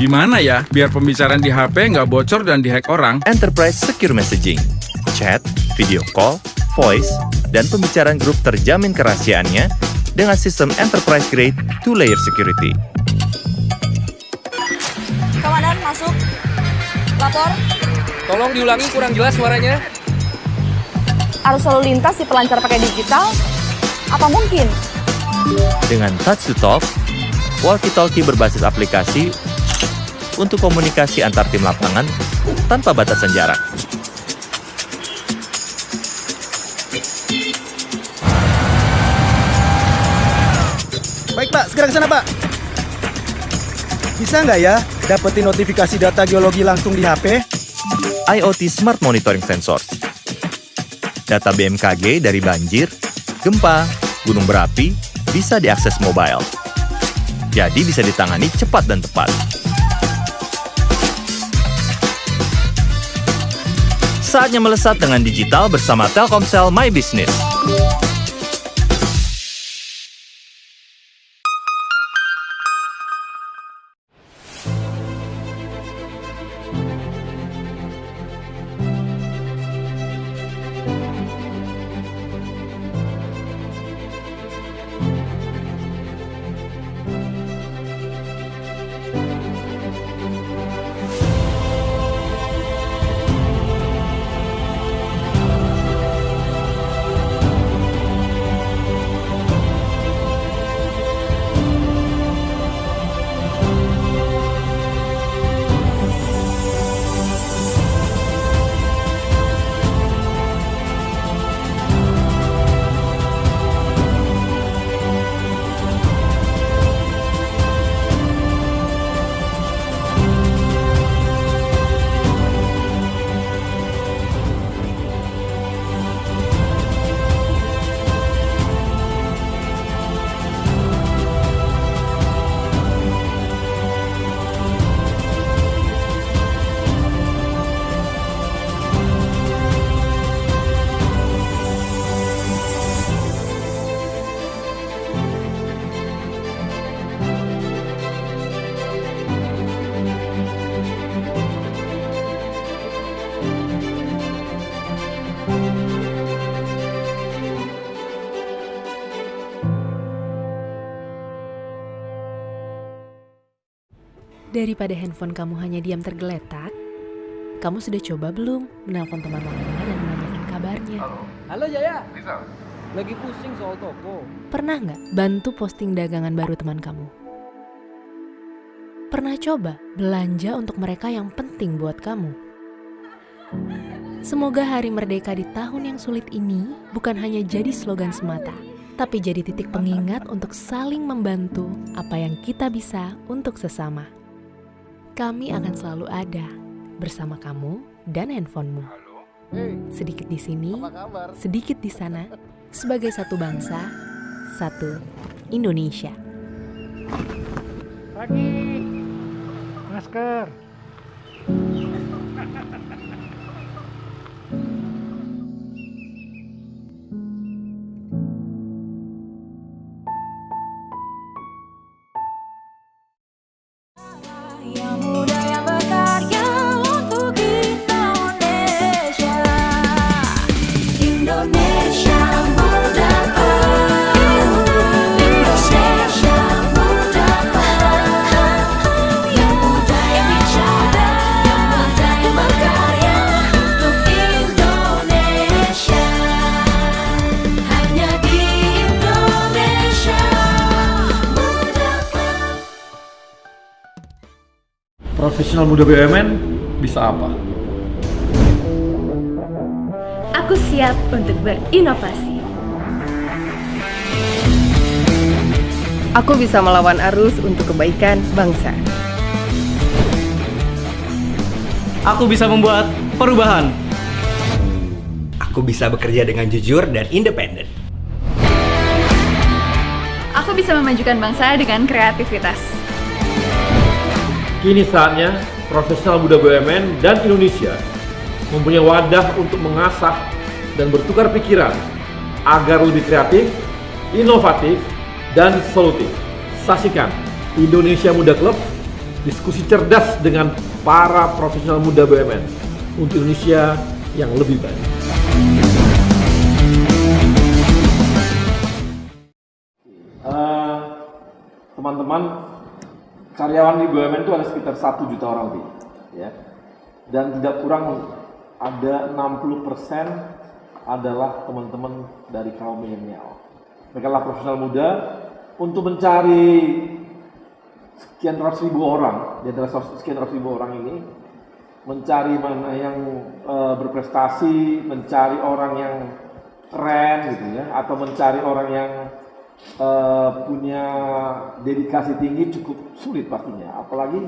Gimana ya biar pembicaraan di HP nggak bocor dan dihack orang? Enterprise Secure Messaging, chat, video call, voice, dan pembicaraan grup terjamin kerahasiaannya dengan sistem Enterprise Grade 2-layer security. Komandan, masuk. Lapor. Tolong diulangi, kurang jelas suaranya. Arus lalu lintas si pelancar pakai digital? Apa mungkin? Dengan Touch to Talk, walkie-talkie berbasis aplikasi untuk komunikasi antar tim lapangan tanpa batasan jarak. Baik Pak, segera ke sana Pak. Bisa nggak ya dapetin notifikasi data geologi langsung di HP? IoT Smart Monitoring Sensors. Data BMKG dari banjir, gempa, gunung berapi bisa diakses mobile. Jadi bisa ditangani cepat dan tepat. Saatnya melesat dengan digital bersama Telkomsel My Business. Daripada handphone kamu hanya diam tergeletak, kamu sudah coba belum menelpon teman lama dan menanyakan kabarnya? Halo Jaya. Lagi pusing soal toko. Pernah nggak bantu posting dagangan baru teman kamu? Pernah coba belanja untuk mereka yang penting buat kamu? Semoga Hari Merdeka di tahun yang sulit ini bukan hanya jadi slogan semata, tapi jadi titik pengingat untuk saling membantu apa yang kita bisa untuk sesama. Kami akan selalu ada bersama kamu dan handphonemu. Sedikit di sini, sedikit di sana, sebagai satu bangsa, satu Indonesia. Pagi, masker. Profesional muda BUMN bisa apa? Aku siap untuk berinovasi. Aku bisa melawan arus untuk kebaikan bangsa. Aku bisa membuat perubahan. Aku bisa bekerja dengan jujur dan independen. Aku bisa memajukan bangsa dengan kreativitas. Kini saatnya profesional muda BUMN dan Indonesia mempunyai wadah untuk mengasah dan bertukar pikiran agar lebih kreatif, inovatif, dan solutif. Saksikan Indonesia Muda Club, diskusi cerdas dengan para profesional muda BUMN untuk Indonesia yang lebih baik. Teman-teman, karyawan di BUMN itu ada sekitar 1 juta orang lebih, ya. Dan tidak kurang ada 60% adalah teman-teman dari kaum milenial. Mereka adalah profesional muda untuk mencari sekian ratus ribu orang, di antara sekian ratus ribu orang ini, mencari mana yang berprestasi, mencari orang yang keren gitu ya, atau mencari orang yang punya dedikasi tinggi cukup sulit pastinya, apalagi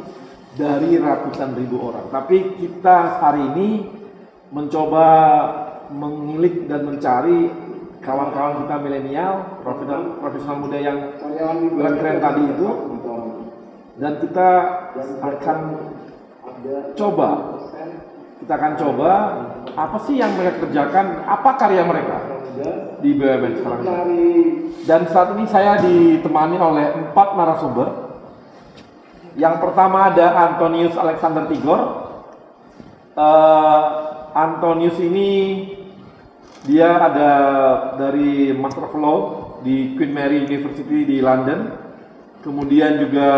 dari ratusan ribu orang. Tapi kita hari ini mencoba mengilik dan mencari kawan-kawan kita milenial, profesional muda yang keren-keren tadi itu, dan kita akan coba apa sih yang mereka kerjakan, apa karya mereka di BUMN sekarang ini. Dan saat ini saya ditemani oleh 4 narasumber. Yang pertama ada Antonius Alexander Tigor. Antonius ini dia ada dari Master of Law di Queen Mary University di London, kemudian juga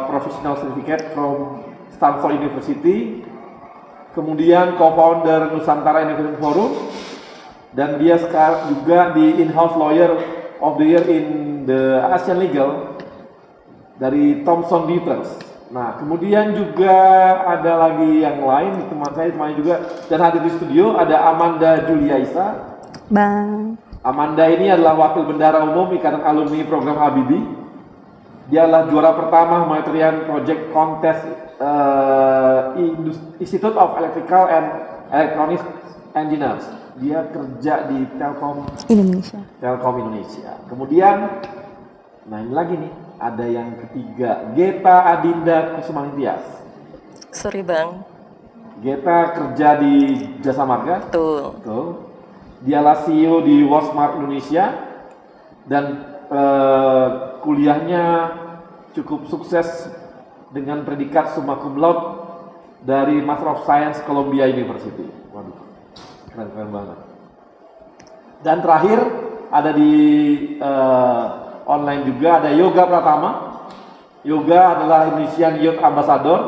Professional Certificate from Stanford University, kemudian co-founder Nusantara Innovation Forum, dan dia sekarang juga di In-House Lawyer of the Year in the Asian Legal dari Thomson Reuters. Nah, kemudian juga ada lagi yang lain, teman saya temannya juga, dan hadir di studio ada Amanda Juliaisa. Bang. Amanda ini adalah Wakil Bendara Umum Ikatan Alumni Program Habibie. Dia adalah juara pertama humanitarian project contest Institute of Electrical and Electronics Engineers. Dia kerja di Telkom Indonesia. Kemudian, nah ini lagi nih, ada yang ketiga, Geta Adinda Kusumaningtyas. Sorry bang. Geta kerja di Jasa Marga. Betul. Dialah CEO di Walmart Indonesia dan kuliahnya cukup sukses dengan predikat summa cum laude dari Master of Science Columbia University. Waduh, keren banget. Dan terakhir ada di online juga ada Yoga Pratama. Yoga adalah Indonesian Youth Ambassador,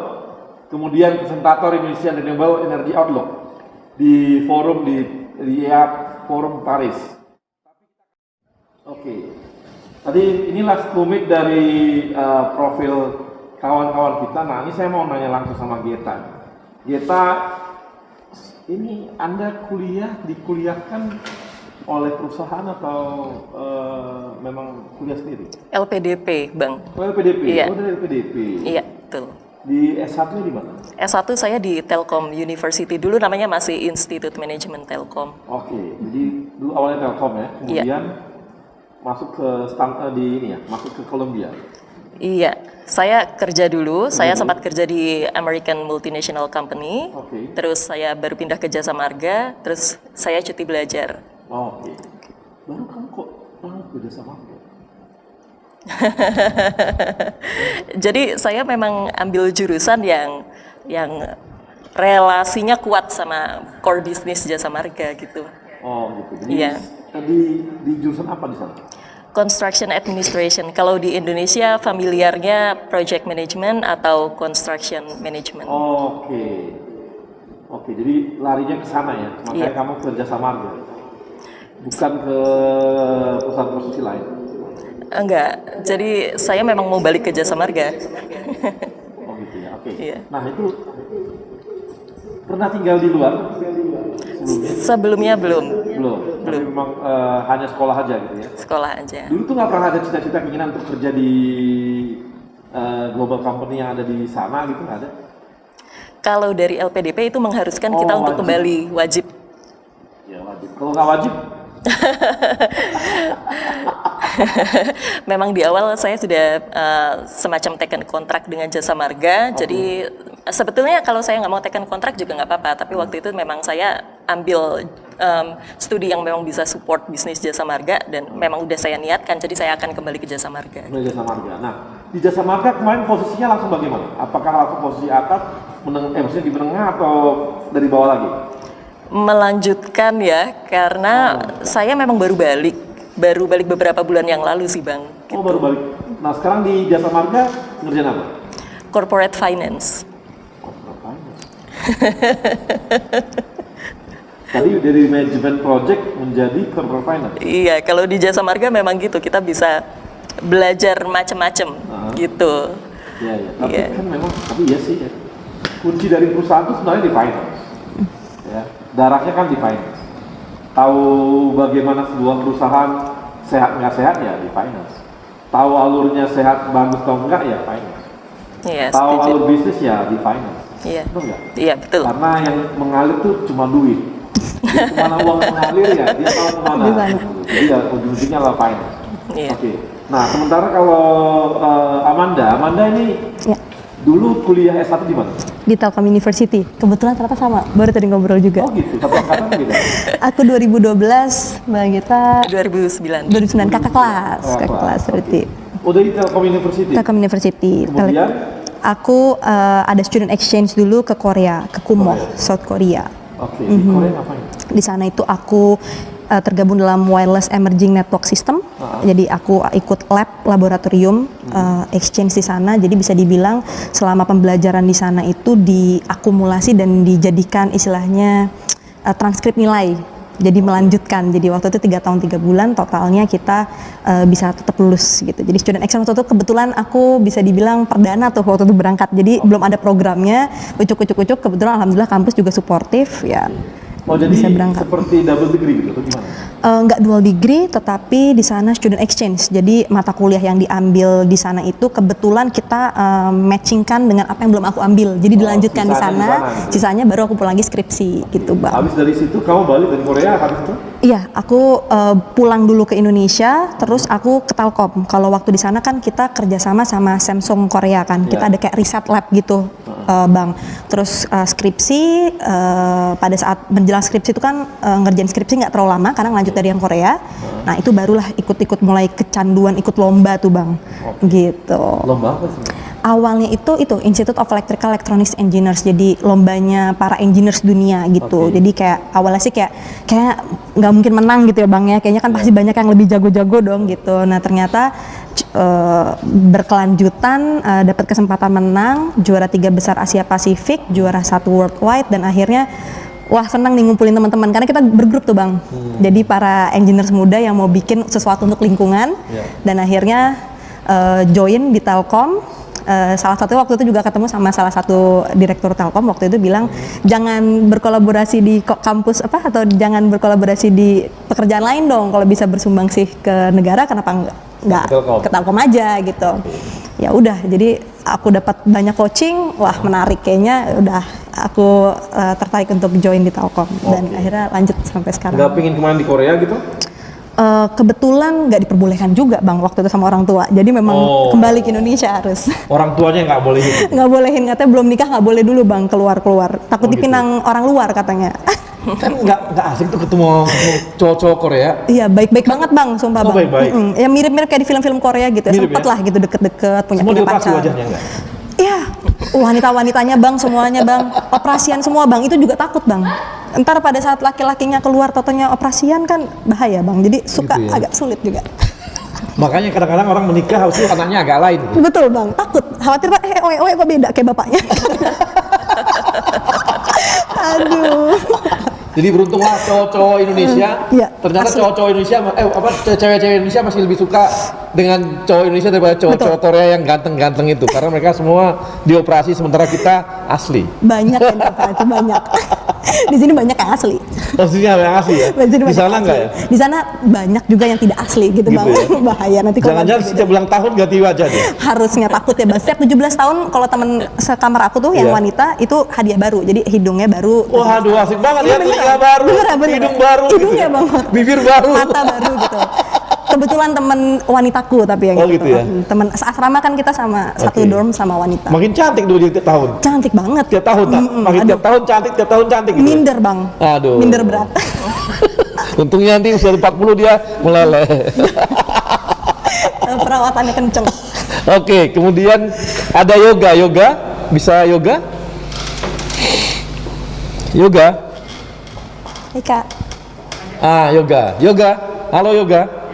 kemudian presentator Indonesian Renewable Energy Outlook di forum di Forum Paris. Oke. Tadi inilah sekelumit dari profil kawan-kawan kita. Nah, ini saya mau nanya langsung sama Geta. Geta, ini Anda dikuliahkan oleh perusahaan atau memang kuliah sendiri? LPDP, Bang. Oh, LPDP? Iya. Oh, dari LPDP? Iya, betul. Di S1-nya di mana? S1 saya di Telkom University, dulu namanya masih Institute Management Telkom. Oke, jadi dulu awalnya Telkom ya, kemudian masuk ke masuk ke Columbia. Iya, saya kerja dulu, saya sempat kerja di American Multinational Company, terus saya baru pindah ke Jasa Marga, terus saya cuti belajar. Oke. Baru kamu kok ke Jasa Marga? Jadi saya memang ambil jurusan yang relasinya kuat sama core bisnis Jasa Marga gitu. Oh gitu. Jadi iya. Di jurusan apa di sana? Construction Administration. Kalau di Indonesia familiarnya Project Management atau Construction Management. Oke, jadi larinya ke sana ya. Makanya kamu ke Jasa Marga, bukan ke perusahaan konstruksi lain. Enggak. Jadi saya memang mau balik ke Jasa Marga. Oh gitu ya. Oke. Iya. Nah itu pernah tinggal di luar? Sebelumnya belum. Tapi memang hanya sekolah aja gitu ya? Sekolah aja. Dulu tuh nggak pernah ada cita-cita keinginan untuk kerja di global company yang ada di sana gitu, nggak ada? Kalau dari LPDP itu mengharuskan kita untuk kembali, wajib. Ya wajib. Kalau nggak wajib? Memang di awal saya sudah semacam taken kontrak dengan Jasa Marga, jadi Sebetulnya kalau saya nggak mau tekan kontrak juga nggak apa-apa, tapi waktu itu memang saya ambil studi yang memang bisa support bisnis Jasa Marga dan memang udah saya niatkan, jadi saya akan kembali ke Jasa Marga. Jasa Marga. Nah, di Jasa Marga kemarin posisinya langsung bagaimana? Apakah langsung posisi atas, maksudnya di menengah atau dari bawah lagi? Melanjutkan ya, karena saya memang baru balik beberapa bulan yang lalu sih Bang. Oh, baru balik. Nah, sekarang di Jasa Marga ngerjain apa? Corporate Finance. Tadi dari manajemen project menjadi corporate finance. Iya, kalau di Jasa Marga memang gitu, kita bisa belajar macam-macam gitu. Iya, iya. Tapi kan memang, tapi iya sih ya. Kunci dari perusahaan itu sebenarnya di finance. Ya, darahnya kan di finance. Tahu bagaimana sebuah perusahaan sehat nggak sehat ya di finance. Tahu alurnya sehat bagus atau enggak ya finance. Iya, tahu setuju. alur bisnis ya di finance. Iya. Betul nggak? Iya, betul. Karena yang mengalir tuh cuma duit. Kemana uang mengalir ya, dia tahu kemana. Jadi ya ujung-ujungnya lah finance. Iya. Oke. Nah, sementara kalau Amanda ini dulu kuliah S1 di mana? Di Telkom University. Kebetulan ternyata sama, baru tadi ngobrol juga. Oh gitu, satu angkatan gitu? Aku 2012, Mbak Gita 2009. 2009, kakak kelas berarti. Udah di Telkom University? Telkom University. Kemudian? Aku ada student exchange dulu ke Korea, ke Kumoh, South Korea. Oke, di Korea ngapain? Di sana itu aku tergabung dalam Wireless Emerging Network System. Jadi aku ikut laboratorium exchange di sana. Jadi bisa dibilang selama pembelajaran di sana itu diakumulasi dan dijadikan istilahnya transkrip nilai. Jadi melanjutkan. Jadi waktu itu 3 tahun 3 bulan totalnya kita bisa tetap lulus gitu. Jadi student exchange waktu itu kebetulan aku bisa dibilang perdana tuh waktu itu berangkat. Jadi belum ada programnya, ucuk-ucuk. Kebetulan alhamdulillah kampus juga suportif ya. Oh, jadi bisa berangkat. Seperti double degree gitu atau gimana? Nggak dual degree, tetapi di sana student exchange. Jadi mata kuliah yang diambil di sana itu kebetulan kita matchingkan dengan apa yang belum aku ambil. Jadi dilanjutkan di sana gitu. Sisanya baru aku pulang lagi skripsi gitu, Bang. Habis dari situ kamu balik dari Korea habis itu? Iya, aku pulang dulu ke Indonesia, terus aku ke Telkom. Kalau waktu di sana kan kita kerjasama sama Samsung Korea kan, kita ada kayak riset lab gitu, Bang. Terus skripsi, pada saat menjelang skripsi itu kan ngerjain skripsi nggak terlalu lama karena lanjut dari yang Korea. Nah itu barulah ikut-ikut mulai kecanduan ikut lomba tuh Bang, gitu. Lomba apa sih? Awalnya itu Institute of Electrical Electronics Engineers, jadi lombanya para engineers dunia gitu. Jadi kayak awalnya sih kayak nggak mungkin menang gitu ya Bang ya, kayaknya kan pasti banyak yang lebih jago-jago dong gitu. Nah ternyata berkelanjutan dapat kesempatan menang, juara 3 besar Asia Pasifik, juara 1 worldwide, dan akhirnya wah senang nih ngumpulin teman-teman karena kita bergrup tuh Bang. Jadi para engineers muda yang mau bikin sesuatu untuk lingkungan dan akhirnya join di Telkom. Salah satu waktu itu juga ketemu sama salah satu direktur Telkom waktu itu bilang jangan berkolaborasi di kampus atau jangan berkolaborasi di pekerjaan lain dong, kalau bisa bersumbangsi ke negara kenapa nggak ke Telkom aja gitu. Ya udah, jadi aku dapat banyak coaching, wah menarik kayaknya, udah aku tertarik untuk join di Telkom dan akhirnya lanjut sampai sekarang. Nggak pingin kemana di Korea gitu? Kebetulan nggak diperbolehkan juga Bang waktu itu sama orang tua, jadi memang kembali ke Indonesia harus. Orang tuanya nggak bolehin? Nggak bolehin, katanya belum nikah nggak boleh dulu Bang keluar, takut dipinang orang luar katanya. Kan nggak asik tuh ketemu cowok-cowok Korea. Iya, baik-baik banget Bang, sumpah Bang. Baik-baik. Ya mirip-mirip kayak di film-film Korea gitu ya, sempet lah gitu deket-deket, punya pacar. Semua wajahnya nggak? Iya, wanita-wanitanya Bang, semuanya Bang, operasian semua Bang, itu juga takut Bang. Ntar pada saat laki-lakinya keluar totonya operasian kan bahaya Bang, jadi suka gitu ya? Agak sulit juga. Makanya kadang-kadang orang menikah harus anaknya agak lain. Betul Bang, takut, khawatir Pak, oe kok beda kayak bapaknya. Aduh. Jadi beruntunglah cowok-cowok Indonesia. Ternyata cowok-cowok Indonesia, cewek-cewek Indonesia masih lebih suka dengan cowok Indonesia daripada cowok-cowok Korea yang ganteng-ganteng itu, karena mereka semua dioperasi sementara kita asli. Banyak yang dioperasi, banyak. Di sini banyak yang asli. Oh, di sini yang asli ya? Di sana enggak ya? Di sana banyak juga yang tidak asli gitu Bang. Ya? Bahaya nanti kalau jangan-jangan setiap ulang tahun ganti wajah deh. Harusnya takut ya Bang. Setiap 17 tahun kalau teman sekamar aku tuh yang wanita itu hadiah baru. Jadi hidungnya baru. Wah, aduh asik banget ya, telinga baru, hidung baru, hidungnya Bang. Bibir baru, mata baru gitu. Kebetulan temen wanitaku tapi yang Oh, gitu ya? Temen asrama kan kita sama satu dorm sama wanita. Makin cantik dulu tiap tahun. Cantik banget. Tiap tahun tak? Makin tiap tahun cantik gitu. Minder bang. Aduh. Minder berat. Untungnya nanti usia 40 dia meleleh. Perawatannya kenceng. Oke, kemudian ada yoga. Bisa yoga? Yoga? Hai kak. Yoga. Halo yoga.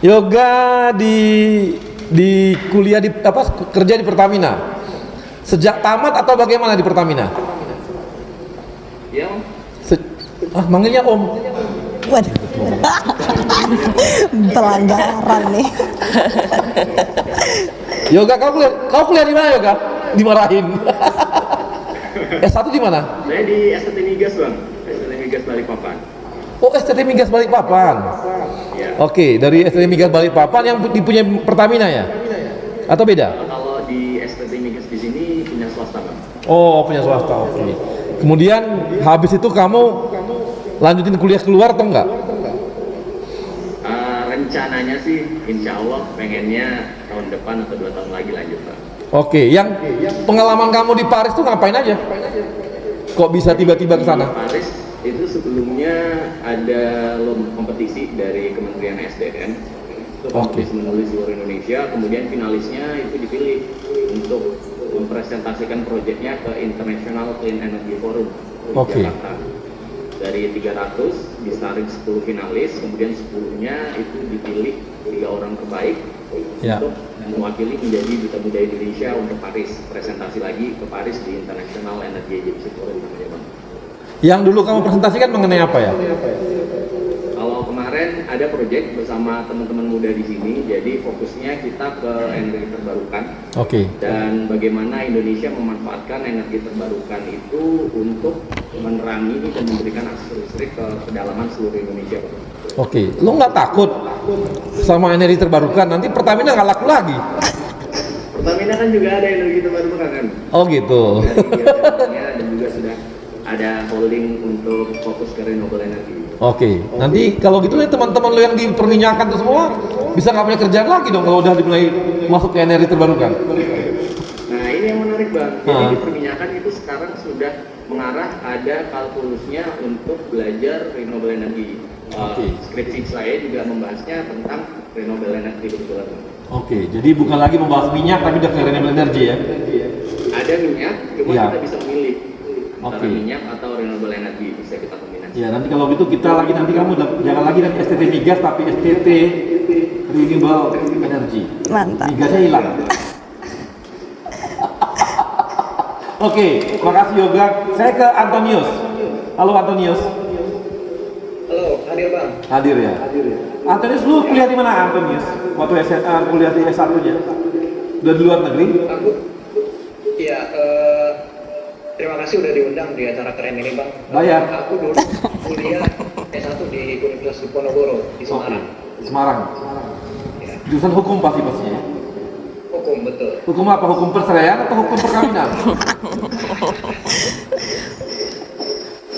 Yoga di kuliah di kerja di Pertamina. Sejak tamat atau bagaimana di Pertamina? Ya. Manggilnya Om. Waduh. Pelanggaran nih. Yoga, kau kuliah di mana yoga? Dimarahin. S1 di mana? Saya di STT Migas bang, STT Migas Balikpapan. Oh, STT Migas Balikpapan. Ya. Oke, dari STT Migas Balikpapan yang dipunya Pertamina ya? Atau beda? Kalau di STT Migas di sini punya swasta bang. Oh, punya swasta. Oke. Kemudian habis itu kamu lanjutin kuliah keluar atau enggak? Rencananya sih, insya Allah pengennya tahun depan atau 2 tahun lagi lanjut bang. Oke, yang pengalaman kamu di Paris tuh ngapain aja? Kok bisa tiba-tiba ke sana? Di Paris itu sebelumnya ada kompetisi dari Kementerian SDM. Itu kompetisi menulis seluruh Indonesia, kemudian finalisnya itu dipilih untuk mempresentasikan proyeknya ke International Clean Energy Forum di Jakarta. Dari 300 disaring 10 finalis, kemudian 10-nya itu dipilih 3 orang terbaik untuk mewakili menjadi duta muda Indonesia untuk Paris, presentasi lagi ke Paris di International Energy Agency Forum namanya bang. Yang dulu kamu presentasikan mengenai apa ya? Kalau kemarin ada proyek bersama teman-teman muda di sini, jadi fokusnya kita ke energi terbarukan. Dan bagaimana Indonesia memanfaatkan energi terbarukan itu untuk menerangi dan memberikan akses listrik ke pedalaman seluruh Indonesia. Lo nggak takut sama energi terbarukan? Nanti Pertamina nggak laku lagi. Pertamina kan juga ada energi terbarukan kan? Oh gitu. Dan juga sudah ada holding untuk fokus ke renewable energy. Nanti kalau gitu nih teman-teman lo yang di perminyakan itu semua bisa nggak punya kerjaan lagi dong kalau udah dimulai masuk ke energi terbarukan. Nah ini yang menarik bang. Jadi di perminyakan itu sekarang sudah mengarah ada kalkulusnya untuk belajar renewable energy. Skripsi saya juga membahasnya tentang renewable energy kebetulan. Jadi bukan lagi membahas minyak tapi udah ke renewable energy ya? Ada minyak, cuma kita bisa memilih antara minyak atau renewable energy, bisa kita kombinasi. Ya nanti kalau gitu kita lagi nanti kamu jangan lagi nanti STT Migas tapi STT Renewable Energy. Mantap. Migasnya hilang. Makasih Yoga. Saya ke Antonius. Halo Antonius. Halo, hadir bang. Hadir ya. Antonius, lu kuliah di mana Antonius? Waktu SMA kuliah di S1-nya? Udah di luar negeri? Iya, terima kasih udah diundang di acara keren ini bang. Bayar. Aku dulu kuliah S1 di Universitas Diponegoro di Semarang. Semarang. Jurusan hukum pastinya. Hukum betul. Hukum apa? Hukum perceraian atau hukum perkawinan?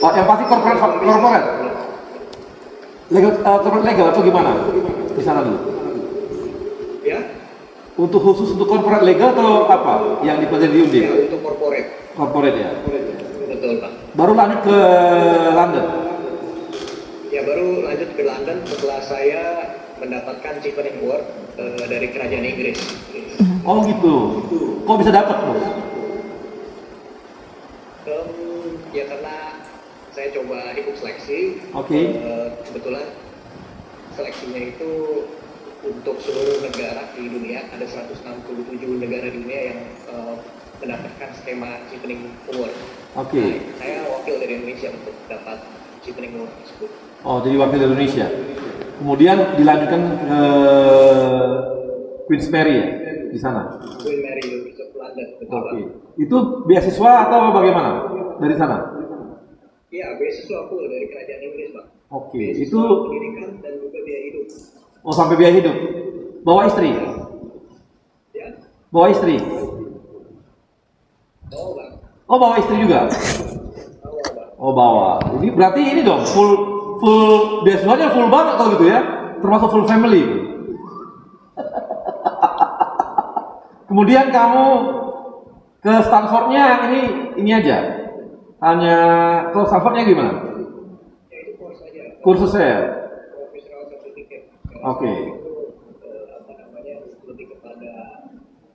Yang pasti korporat. Legal atau gimana? Di sana dulu. Ya. Untuk khusus untuk korporat legal atau apa? Yang dipelajari di Undip? Ya, untuk Korporat ya. Betul pak. Baru lanjut ke London. Ya baru lanjut ke London setelah saya mendapatkan Chevening Award dari kerajaan Inggris. Oh gitu. Kok bisa dapat bos? Ya karena saya coba ikut seleksi. Kebetulan seleksinya itu untuk seluruh negara di dunia, ada 167 negara di dunia yang mendapatkan skema Chevening Award. Saya wakil dari Indonesia untuk dapat Chevening Award tersebut. Jadi wakil dari Indonesia. Kemudian dilanjutkan ke Queen's Mary ya di sana. Queen Mary University of London. Betul. Itu beasiswa atau bagaimana dari sana? Iya, beasiswa full dari kerajaan Inggris, Pak. Itu pendidikan dan juga biaya hidup. Sampai biaya hidup. Bawa istri? Ya. Bawa istri? Bawa istri juga? Bawa. Jadi berarti ini dong full beasiswanya full banget kalau gitu ya? Termasuk full family. Kemudian kamu ke Stanfordnya ini aja. Hanya ke Stanfordnya gimana? Kursus saya. Oke. Lebih kepada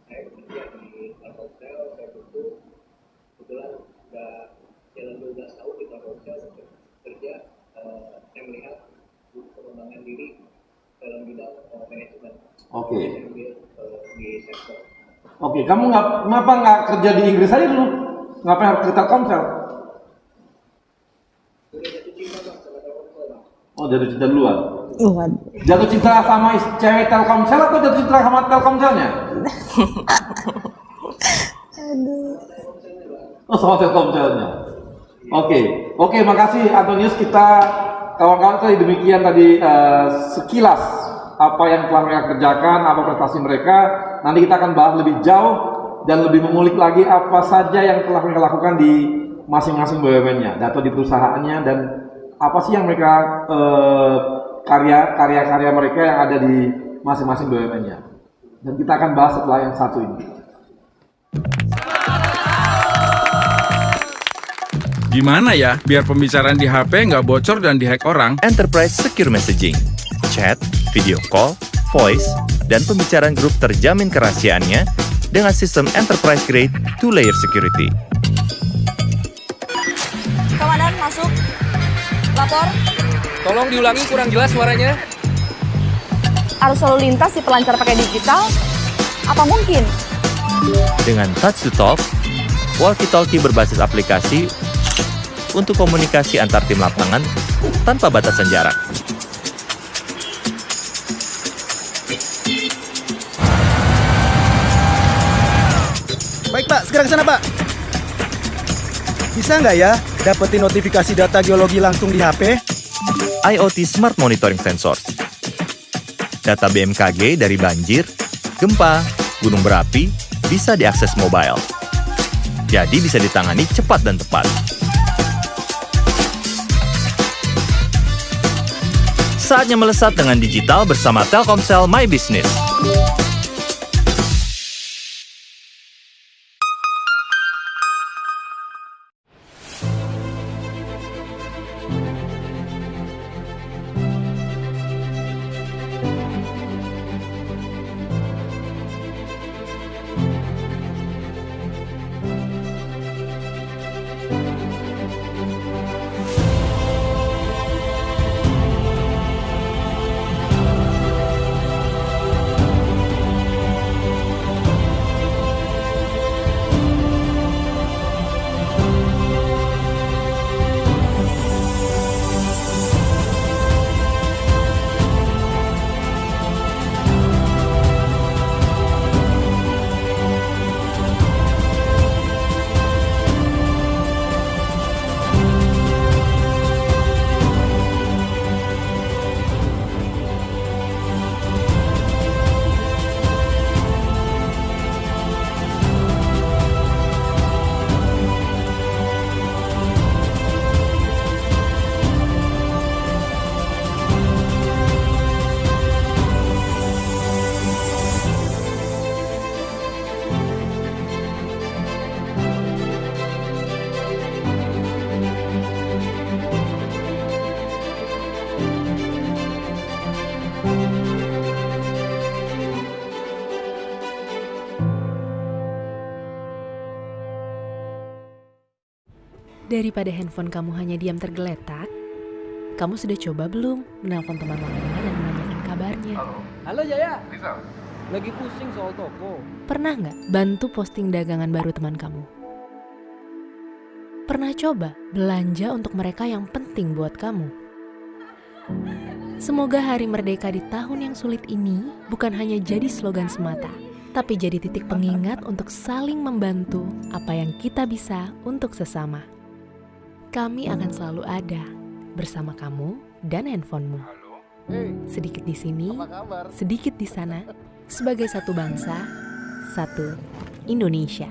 saya bekerja di Telkomsel, saya butuh kebetulan sudah jalan 12 tahun di Telkomsel kerja, saya melihat pengembangan diri dalam bidang manajemen. Oke. Di sektor. Oke, kamu kenapa nggak kerja di Inggris aja dulu? Ngapain harus ke Telkomsel? Oh, jatuh cinta duluan. Jatuh cinta sama cewek Telkomsel atau jatuh cinta sama Telkomselnya? Oh, sama Telkomselnya. Oke, makasih Antonius. Kita kawan-kawan tadi demikian tadi sekilas apa yang telah mereka kerjakan, apa prestasi mereka. Nanti kita akan bahas lebih jauh dan lebih mengulik lagi apa saja yang telah mereka lakukan di masing-masing BUMN-nya, data di perusahaannya, dan apa sih yang mereka karya-karya mereka yang ada di masing-masing BUMN-nya. Dan kita akan bahas setelah yang satu ini. Gimana ya biar pembicaraan di HP nggak bocor dan dihack orang? Enterprise Secure Messaging, chat, video call, voice, dan pembicaraan grup terjamin kerahasiaannya dengan sistem enterprise grade 2-layer security. Komandan, masuk. Lapor. Tolong diulangi, kurang jelas suaranya. Arus lalu lintas di pelancar pakai digital? Apa mungkin? Dengan touch to talk, walkie-talkie berbasis aplikasi untuk komunikasi antar tim lapangan tanpa batasan jarak. Baik Pak, segera ke sana Pak. Bisa nggak ya dapetin notifikasi data geologi langsung di HP? IoT Smart Monitoring Sensors. Data BMKG dari banjir, gempa, gunung berapi bisa diakses mobile. Jadi bisa ditangani cepat dan tepat. Saatnya melesat dengan digital bersama Telkomsel My Business. Daripada handphone kamu hanya diam tergeletak, kamu sudah coba belum menelpon teman lama dan menanyakan kabarnya? Halo Jaya. Lagi pusing soal toko. Pernah nggak bantu posting dagangan baru teman kamu? Pernah coba belanja untuk mereka yang penting buat kamu? Semoga Hari Merdeka di tahun yang sulit ini bukan hanya jadi slogan semata, tapi jadi titik pengingat untuk saling membantu apa yang kita bisa untuk sesama. Kami akan selalu ada bersama kamu dan handphonemu. Sedikit di sini, sedikit di sana, sebagai satu bangsa, satu Indonesia.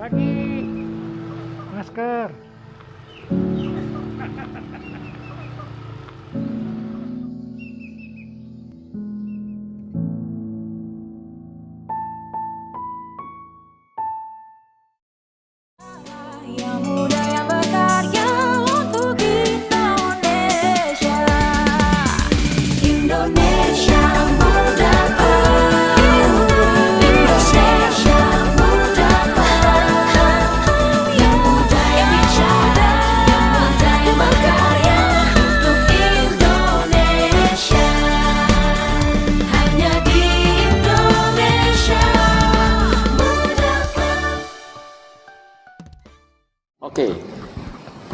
Pagi, masker.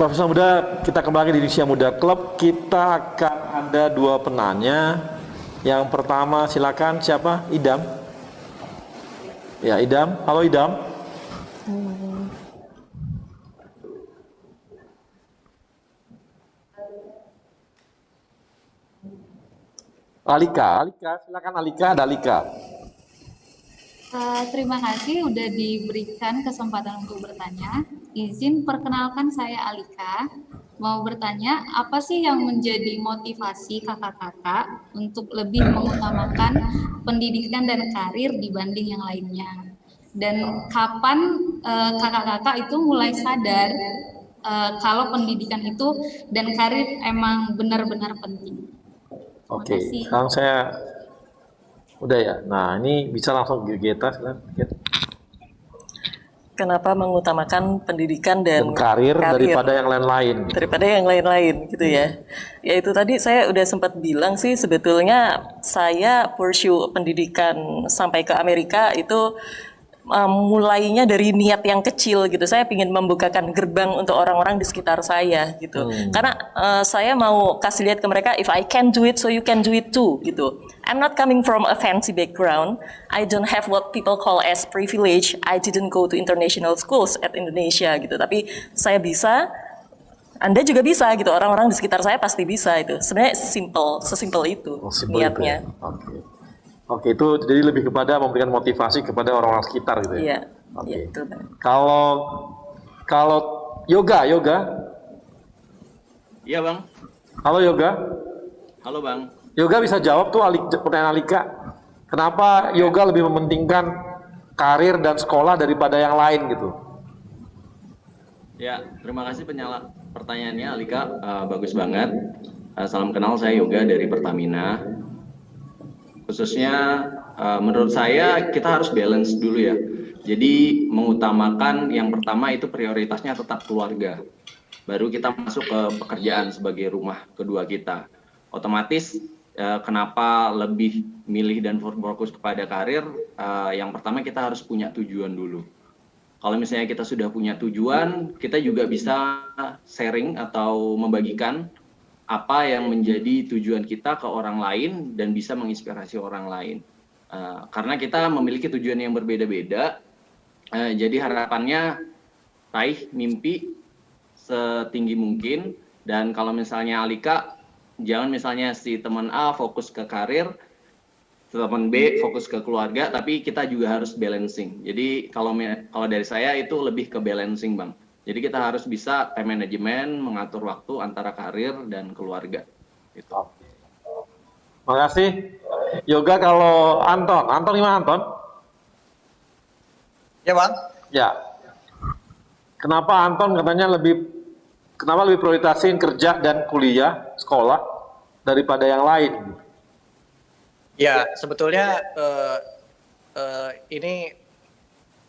Profesor Muda, kita kembali di Indonesia Muda Club. Kita akan ada 2 penanya. Yang pertama silakan, siapa? Idam. Ya, Idam. Halo Idam. Alika, silakan Alika, ada Alika. Terima kasih udah diberikan kesempatan untuk bertanya. Izin perkenalkan saya Alika. Mau bertanya, apa sih yang menjadi motivasi kakak-kakak untuk lebih mengutamakan pendidikan dan karir dibanding yang lainnya? Dan kapan kakak-kakak itu mulai sadar kalau pendidikan itu dan karir emang benar-benar penting? Oke, sekarang saya udah ya. Nah, ini bisa langsung Geta. Kenapa mengutamakan pendidikan dan karir daripada yang lain-lain? Daripada yang lain-lain gitu ya. Ya itu tadi saya udah sempat bilang sih, sebetulnya saya pursue pendidikan sampai ke Amerika itu mulainya dari niat yang kecil gitu. Saya ingin membukakan gerbang untuk orang-orang di sekitar saya gitu. Karena saya mau kasih lihat ke mereka, if I can do it, so you can do it too gitu. I'm not coming from a fancy background. I don't have what people call as privilege. I didn't go to international schools at Indonesia gitu. Tapi saya bisa, Anda juga bisa gitu. Orang-orang di sekitar saya pasti bisa itu. Sebenarnya sesimpel itu niatnya. Itu ya? Oke, itu jadi lebih kepada memberikan motivasi kepada orang-orang sekitar gitu ya. Iya. Oke. Iya, itu. Kalau Yoga. Iya, Bang. Halo Yoga. Halo, Bang. Yoga bisa jawab tuh pertanyaan Alika. Kenapa Yoga lebih mementingkan karir dan sekolah daripada yang lain gitu? Ya, terima kasih pertanyaannya Alika. Bagus banget. Salam kenal, saya Yoga dari Pertamina. Khususnya menurut saya kita harus balance dulu ya. Jadi mengutamakan yang pertama itu prioritasnya tetap keluarga. Baru kita masuk ke pekerjaan sebagai rumah kedua kita. Otomatis kenapa lebih milih dan fokus kepada karir? Yang pertama kita harus punya tujuan dulu. Kalau misalnya kita sudah punya tujuan, kita juga bisa sharing atau membagikan apa yang menjadi tujuan kita ke orang lain dan bisa menginspirasi orang lain. Karena kita memiliki tujuan yang berbeda-beda, jadi harapannya raih mimpi setinggi mungkin. Dan kalau misalnya Alika, jangan misalnya si teman A fokus ke karir, teman B fokus ke keluarga, tapi kita juga harus balancing. Jadi kalau dari saya itu lebih ke balancing, Bang. Jadi kita harus bisa time management, mengatur waktu antara karir dan keluarga. Itu. Makasih. Yoga, kalau Anton gimana Anton? Ya Bang. Ya. Kenapa Anton katanya lebih prioritasin kerja dan kuliah, sekolah daripada yang lain? Ya, sebetulnya ini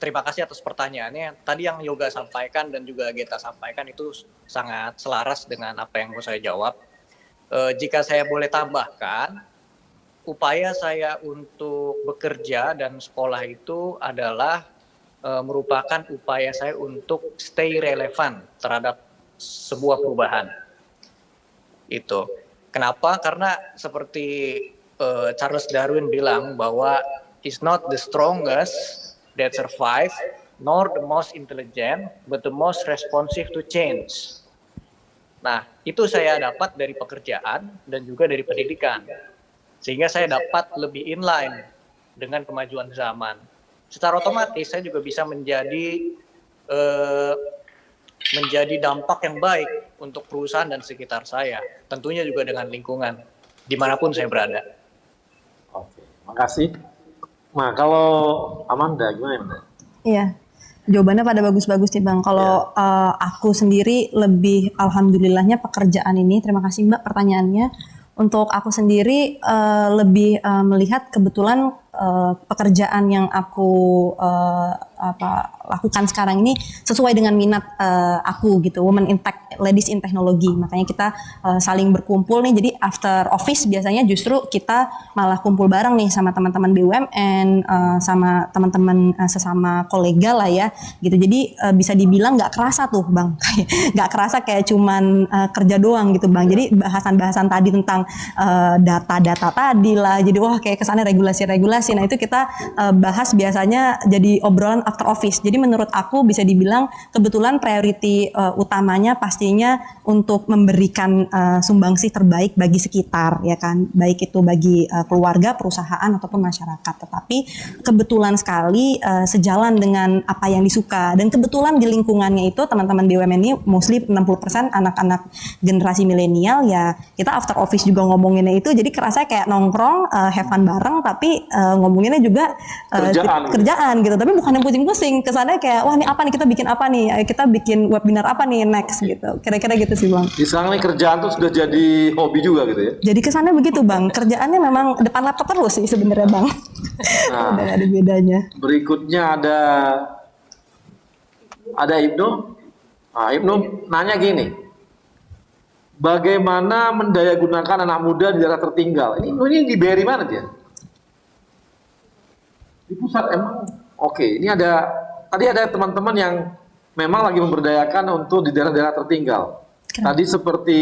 terima kasih atas pertanyaannya. Tadi yang Yoga sampaikan dan juga Geta sampaikan itu sangat selaras dengan apa yang mau saya jawab. Jika saya boleh tambahkan, upaya saya untuk bekerja dan sekolah itu adalah merupakan upaya saya untuk stay relevan terhadap sebuah perubahan. Itu. Kenapa? Karena seperti Charles Darwin bilang bahwa it's not the strongest that survive, nor the most intelligent, but the most responsive to change. Nah, itu saya dapat dari pekerjaan dan juga dari pendidikan. Sehingga saya dapat lebih inline dengan kemajuan zaman. Secara otomatis saya juga bisa menjadi dampak yang baik untuk perusahaan dan sekitar saya. Tentunya juga dengan lingkungan, dimanapun saya berada. Oke, makasih. Nah, kalau Amanda, gimana Amanda? Iya, jawabannya pada bagus-bagus nih Bang. Kalau aku sendiri lebih, alhamdulillahnya pekerjaan ini, terima kasih Mbak pertanyaannya. Untuk aku sendiri lebih melihat kebetulan pekerjaan yang aku lakukan sekarang ini sesuai dengan minat aku gitu, Women in Tech, Ladies in Technology. Makanya kita saling berkumpul nih. Jadi after office biasanya justru kita malah kumpul bareng nih sama teman-teman BUMN, sama teman-teman sesama kolega lah ya gitu. Jadi bisa dibilang nggak kerasa tuh Bang, nggak kerasa kayak cuman kerja doang gitu Bang. Jadi bahasan-bahasan tadi tentang data-data tadi lah, jadi wah kayak kesannya regulasi-regulasi. Nah itu kita bahas biasanya jadi obrolan after office. Jadi menurut aku bisa dibilang kebetulan priority utamanya pastinya untuk memberikan sumbangsih terbaik bagi sekitar ya kan, baik itu bagi keluarga, perusahaan ataupun masyarakat. Tetapi kebetulan sekali sejalan dengan apa yang disuka, dan kebetulan di lingkungannya itu teman-teman BUMN ini mostly 60% anak-anak generasi milenial ya. Kita after office juga ngomonginnya itu, jadi kerasa kayak nongkrong, have fun bareng, tapi ngomonginnya juga kerjaan gitu. Tapi bukan yang pusing-pusing, kesannya kayak wah ini apa nih, kita bikin apa nih, kita bikin webinar apa nih next gitu. Kira-kira gitu sih Bang. Sekarang nih kerjaan tuh sudah jadi hobi juga gitu ya. Jadi kesannya begitu Bang. Kerjaannya memang depan laptop terus sih sebenarnya Bang. Nah, udah gak ada bedanya. Berikutnya ada Ibnu. Nah, Ibnu nanya gini. Bagaimana mendayagunakan anak muda di daerah tertinggal? Ini di BRI mana dia? Di pusat emang. Oke, ini tadi ada teman-teman yang memang lagi memberdayakan untuk di daerah-daerah tertinggal. Tadi seperti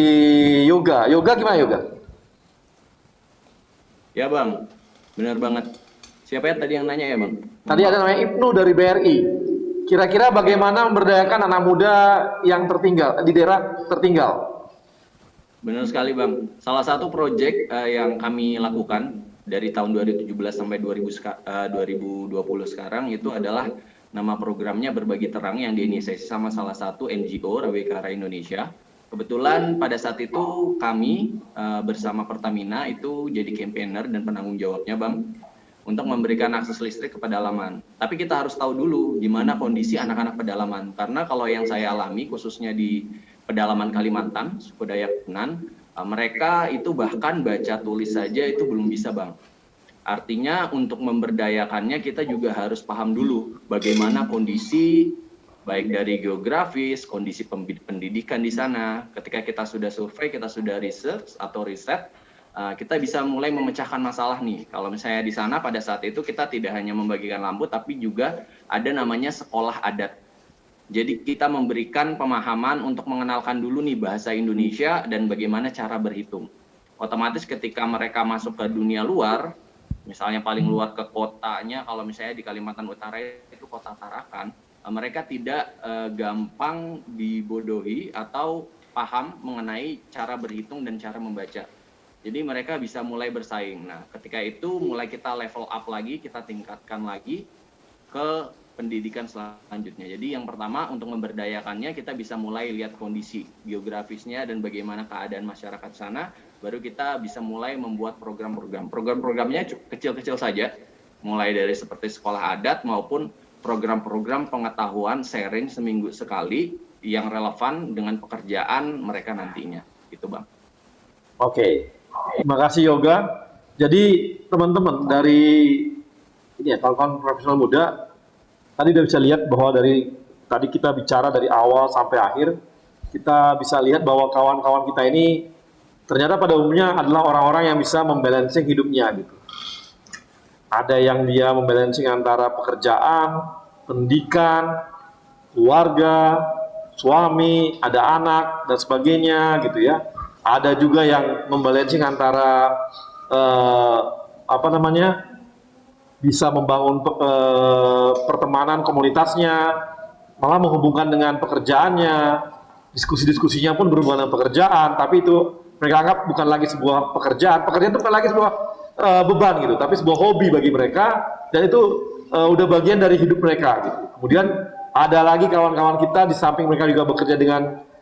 yoga. Yoga gimana yoga? Ya Bang, benar banget. Siapa ya tadi yang nanya ya Bang? Tadi ada namanya Ibnu dari BRI. Kira-kira bagaimana memberdayakan anak muda yang tertinggal, di daerah tertinggal? Benar sekali Bang. Salah satu proyek yang kami lakukan dari tahun 2017 sampai 2020 sekarang itu adalah nama programnya Berbagi Terang yang diinisiasi sama salah satu NGO Rawekara Indonesia. Kebetulan pada saat itu kami bersama Pertamina itu jadi campaigner dan penanggung jawabnya Bang untuk memberikan akses listrik ke pedalaman. Tapi kita harus tahu dulu gimana kondisi anak-anak pedalaman, karena kalau yang saya alami khususnya di pedalaman Kalimantan, suku Dayak Punan, mereka itu bahkan baca tulis saja itu belum bisa Bang. Artinya untuk memberdayakannya kita juga harus paham dulu bagaimana kondisi baik dari geografis, kondisi pendidikan di sana. Ketika kita sudah survei, kita sudah research atau riset, kita bisa mulai memecahkan masalah nih. Kalau misalnya di sana pada saat itu kita tidak hanya membagikan lampu, tapi juga ada namanya sekolah adat. Jadi kita memberikan pemahaman untuk mengenalkan dulu nih bahasa Indonesia dan bagaimana cara berhitung. Otomatis ketika mereka masuk ke dunia luar, misalnya paling luar ke kotanya, kalau misalnya di Kalimantan Utara itu kota Tarakan, mereka tidak gampang dibodohi atau paham mengenai cara berhitung dan cara membaca. Jadi mereka bisa mulai bersaing. Nah, ketika itu mulai kita level up lagi, kita tingkatkan lagi ke pendidikan selanjutnya. Jadi yang pertama untuk memberdayakannya kita bisa mulai lihat kondisi geografisnya dan bagaimana keadaan masyarakat sana, baru kita bisa mulai membuat program-program. Program-programnya kecil-kecil saja, mulai dari seperti sekolah adat maupun program-program pengetahuan sharing seminggu sekali yang relevan dengan pekerjaan mereka nantinya. Gitu Bang. Oke, terima kasih Yoga. Jadi teman-teman dari ini ya, kawan-kawan profesional muda, tadi udah bisa lihat bahwa dari tadi kita bicara dari awal sampai akhir, kita bisa lihat bahwa kawan-kawan kita ini ternyata pada umumnya adalah orang-orang yang bisa membalancing hidupnya gitu. Ada yang dia membalancing antara pekerjaan, pendidikan, keluarga, suami, ada anak dan sebagainya gitu ya. Ada juga yang membalancing antara bisa membangun pertemanan komunitasnya, malah menghubungkan dengan pekerjaannya, diskusi-diskusinya pun berhubungan dengan pekerjaan, tapi itu mereka anggap bukan lagi sebuah pekerjaan itu bukan lagi sebuah beban gitu, tapi sebuah hobi bagi mereka, dan itu udah bagian dari hidup mereka gitu. Kemudian ada lagi kawan-kawan kita di samping mereka juga bekerja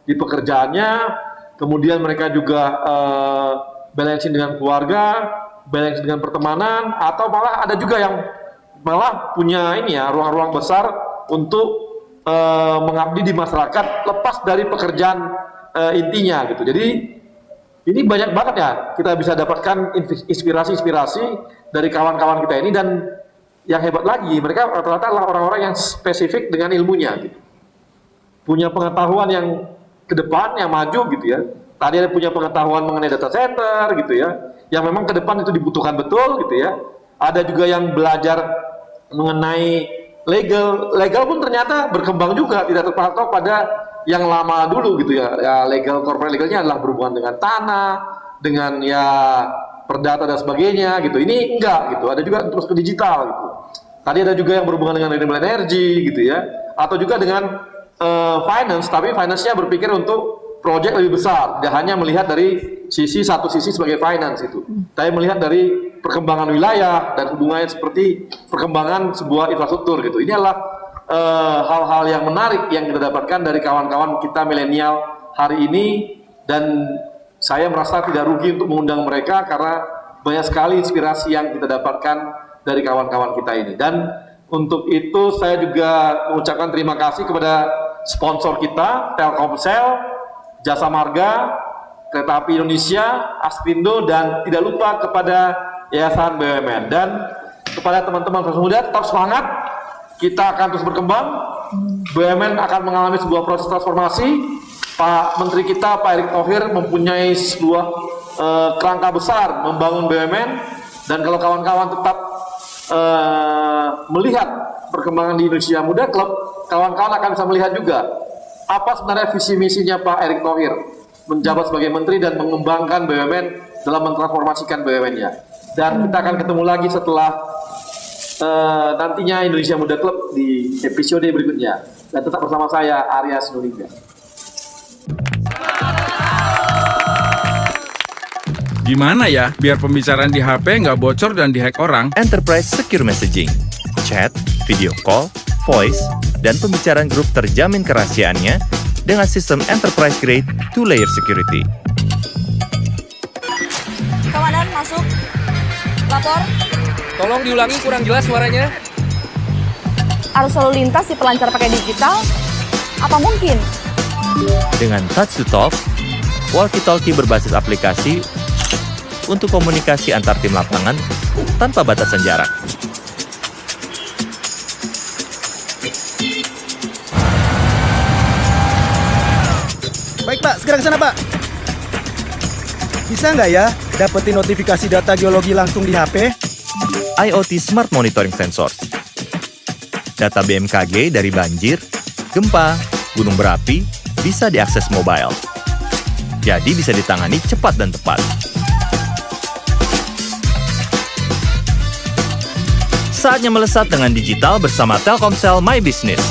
di pekerjaannya, kemudian mereka juga balancing dengan keluarga, balance dengan pertemanan, atau malah ada juga yang malah punya ruang-ruang besar untuk mengabdi di masyarakat lepas dari pekerjaan intinya gitu. Jadi Ini banyak banget ya kita bisa dapatkan inspirasi-inspirasi dari kawan-kawan kita ini, dan yang hebat lagi mereka rata-rata adalah orang-orang yang spesifik dengan ilmunya gitu. Punya pengetahuan yang ke depan, yang maju gitu ya. Tadi ada punya pengetahuan mengenai data center gitu ya, yang memang ke depan itu dibutuhkan betul gitu ya. Ada juga yang belajar mengenai legal pun ternyata berkembang juga, tidak terpatok pada yang lama dulu gitu ya. Ya legal, corporate legalnya adalah berhubungan dengan tanah, dengan ya perdata dan sebagainya gitu. Ini enggak gitu, ada juga terus ke digital gitu. Tadi ada juga yang berhubungan dengan renewable energy gitu ya, atau juga dengan finance, tapi finance-nya berpikir untuk proyek lebih besar, tidak hanya melihat dari satu sisi sebagai finance itu, tapi melihat dari perkembangan wilayah dan hubungannya seperti perkembangan sebuah infrastruktur gitu. Ini adalah hal-hal yang menarik yang kita dapatkan dari kawan-kawan kita milenial hari ini, dan saya merasa tidak rugi untuk mengundang mereka karena banyak sekali inspirasi yang kita dapatkan dari kawan-kawan kita ini. Dan untuk itu saya juga mengucapkan terima kasih kepada sponsor kita, Telkomsel, Jasa Marga, Kereta Api Indonesia, Aspindo, dan tidak lupa kepada Yayasan BUMN. Dan kepada teman-teman Fresh Muda, tetap semangat, kita akan terus berkembang. BUMN akan mengalami sebuah proses transformasi. Pak Menteri kita, Pak Erick Thohir, mempunyai sebuah kerangka besar membangun BUMN, dan kalau kawan-kawan tetap melihat perkembangan di Indonesia Muda Club, kawan-kawan akan bisa melihat juga apa sebenarnya visi misinya Pak Erick Thohir menjabat sebagai menteri dan mengembangkan BUMN dalam mentransformasikan BUMN-nya. Dan kita akan ketemu lagi setelah nantinya Indonesia Muda Club di episode berikutnya. Dan tetap bersama saya, Arya Sinulinga. Gimana ya biar pembicaraan di HP nggak bocor dan dihack orang? Enterprise Secure Messaging, chat, video call, voice, dan pembicaraan grup terjamin kerahasiaannya dengan sistem enterprise grade 2-layer security. Komandan, masuk. Lapor. Tolong diulangi, kurang jelas suaranya. Arus lalu lintas di pelancar pakai digital? Apa mungkin? Dengan Touch to Talk, walkie-talkie berbasis aplikasi untuk komunikasi antar tim lapangan tanpa batasan jarak. Baik Pak, segera ke sana Pak. Bisa nggak ya dapetin notifikasi data geologi langsung di HP? IoT Smart Monitoring Sensors. Data BMKG dari banjir, gempa, gunung berapi bisa diakses mobile. Jadi bisa ditangani cepat dan tepat. Saatnya melesat dengan digital bersama Telkomsel My Business.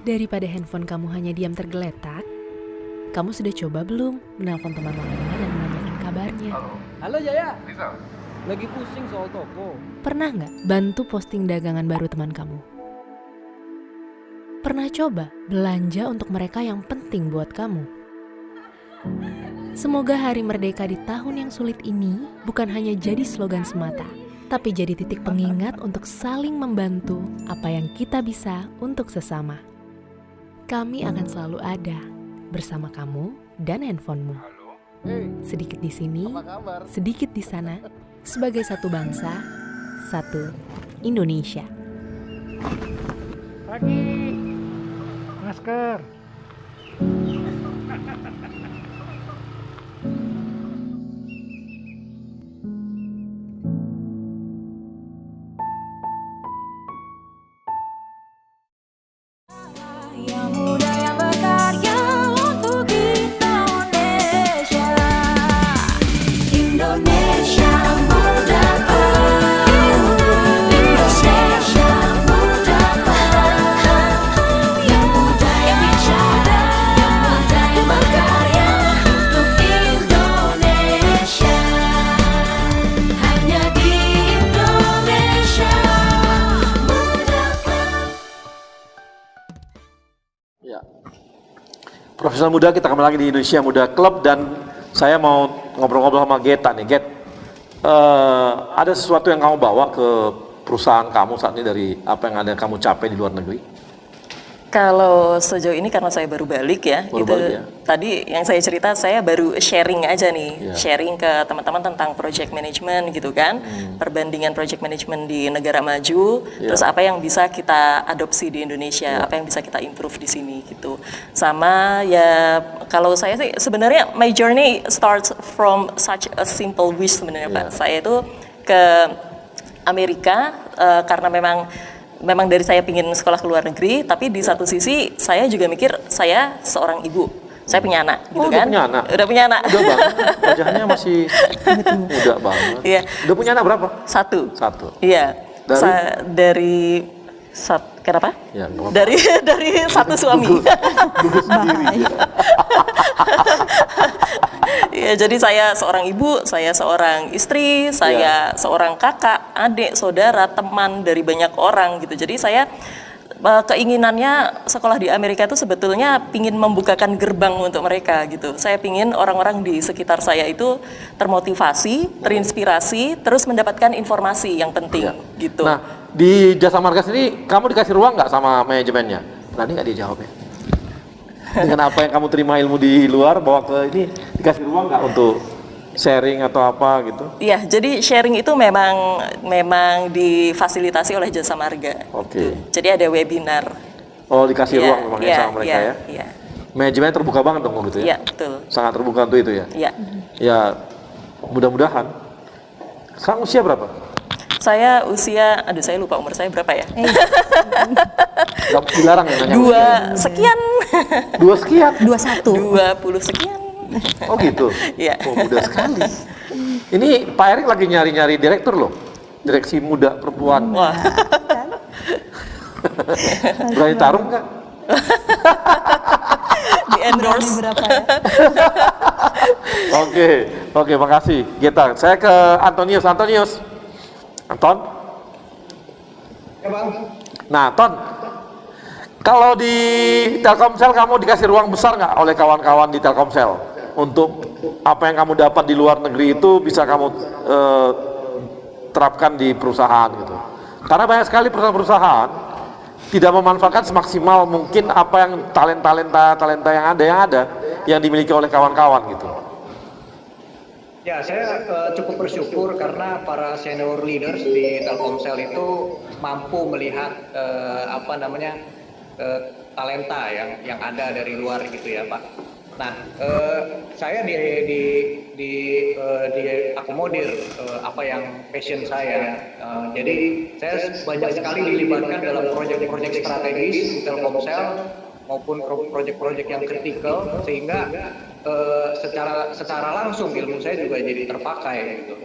Daripada handphone kamu hanya diam tergeletak, kamu sudah coba belum menelpon teman lama dan menanyakan kabarnya? Halo Jaya. Lagi pusing soal toko. Pernah nggak bantu posting dagangan baru teman kamu? Pernah coba belanja untuk mereka yang penting buat kamu? Semoga Hari Merdeka di tahun yang sulit ini bukan hanya jadi slogan semata, tapi jadi titik pengingat untuk saling membantu apa yang kita bisa untuk sesama. Kami akan selalu ada bersama kamu dan handphonemu. Sedikit di sini, sedikit di sana, sebagai satu bangsa, satu Indonesia. Pagi, masker. Yang muda yang berkarya untuk Indonesia. Indonesia muda. Indonesia muda. Yang muda yang bicara, yang muda yang berkarya untuk Indonesia. Hanya di Indonesia muda. Ya. Profesional muda, kita kembali lagi di Indonesia Muda Club dan saya mau ngobrol-ngobrol sama Geta nih. Get, ada sesuatu yang kamu bawa ke perusahaan kamu saat ini dari apa yang ada kamu capai di luar negeri? Kalau sejauh ini karena saya baru balik ya, Baru itu balik ya? tadi yang saya cerita saya baru sharing aja nih, Iya. sharing ke teman-teman tentang project management gitu kan, perbandingan project management di negara maju, Iya. terus apa yang bisa kita adopsi di Indonesia, apa yang bisa kita improve di sini gitu. Sama ya kalau saya sih sebenarnya my journey starts from such a simple wish sebenarnya Pak. Saya itu ke Amerika karena memang dari saya pingin sekolah ke luar negeri, tapi di satu sisi saya juga mikir saya seorang ibu, saya punya anak, gitu udah kan? punya anak? Udah punya anak. Udah banget, wajahnya masih muda banget. Iya. Udah punya anak berapa? Satu. Dari? Iya. Kenapa? Ya, nggak apa-apa. Dari satu suami. Ya, jadi saya seorang ibu, saya seorang istri, saya seorang kakak, adik, saudara, teman dari banyak orang gitu. Jadi saya keinginannya sekolah di Amerika itu sebetulnya pingin membukakan gerbang untuk mereka gitu. Saya pingin orang-orang di sekitar saya itu termotivasi, terinspirasi, terus mendapatkan informasi yang penting gitu. Nah, di Jasa Marga sini kamu dikasih ruang nggak sama manajemennya? Berani nggak dia jawabnya? Dengan apa yang kamu terima ilmu di luar, bawa ke ini, dikasih ruang nggak untuk sharing atau apa gitu? Iya, jadi sharing itu memang difasilitasi oleh Jasa Marga. Oke. Jadi ada webinar. Oh, dikasih ruang memangnya sama mereka ya? Iya. Manajemennya terbuka banget dong gitu ya? Iya, betul. Sangat terbuka untuk itu ya? Iya. Ya, mudah-mudahan. Sekarang usia berapa? Saya saya lupa umur saya berapa ya? Nggak dilarang ya nanya? 2 sekian. 2 sekian? 20 sekian. Oh gitu? Iya. Oh, muda sekali. Ini Pak Erik lagi nyari-nyari direktur loh. Direksi muda perempuan. Wah. Berani tarung nggak? Di endorse. Oke, makasih. Geta, saya ke Antonius. Anton? Ya Bang. Nah, Ton, kalau di Telkomsel kamu dikasih ruang besar nggak oleh kawan-kawan di Telkomsel untuk apa yang kamu dapat di luar negeri itu bisa kamu terapkan di perusahaan gitu? Karena banyak sekali perusahaan-perusahaan tidak memanfaatkan semaksimal mungkin apa yang talenta yang dimiliki oleh kawan-kawan gitu. Ya, saya cukup bersyukur karena para senior leaders di Telkomsel itu mampu melihat talenta yang ada dari luar gitu ya, Pak. Nah, saya diakomodir apa yang passion saya. Jadi saya banyak sekali dilibatkan dalam proyek-proyek strategis di Telkomsel maupun proyek-proyek yang kritikal sehingga secara langsung ilmu saya juga jadi terpakai gitu.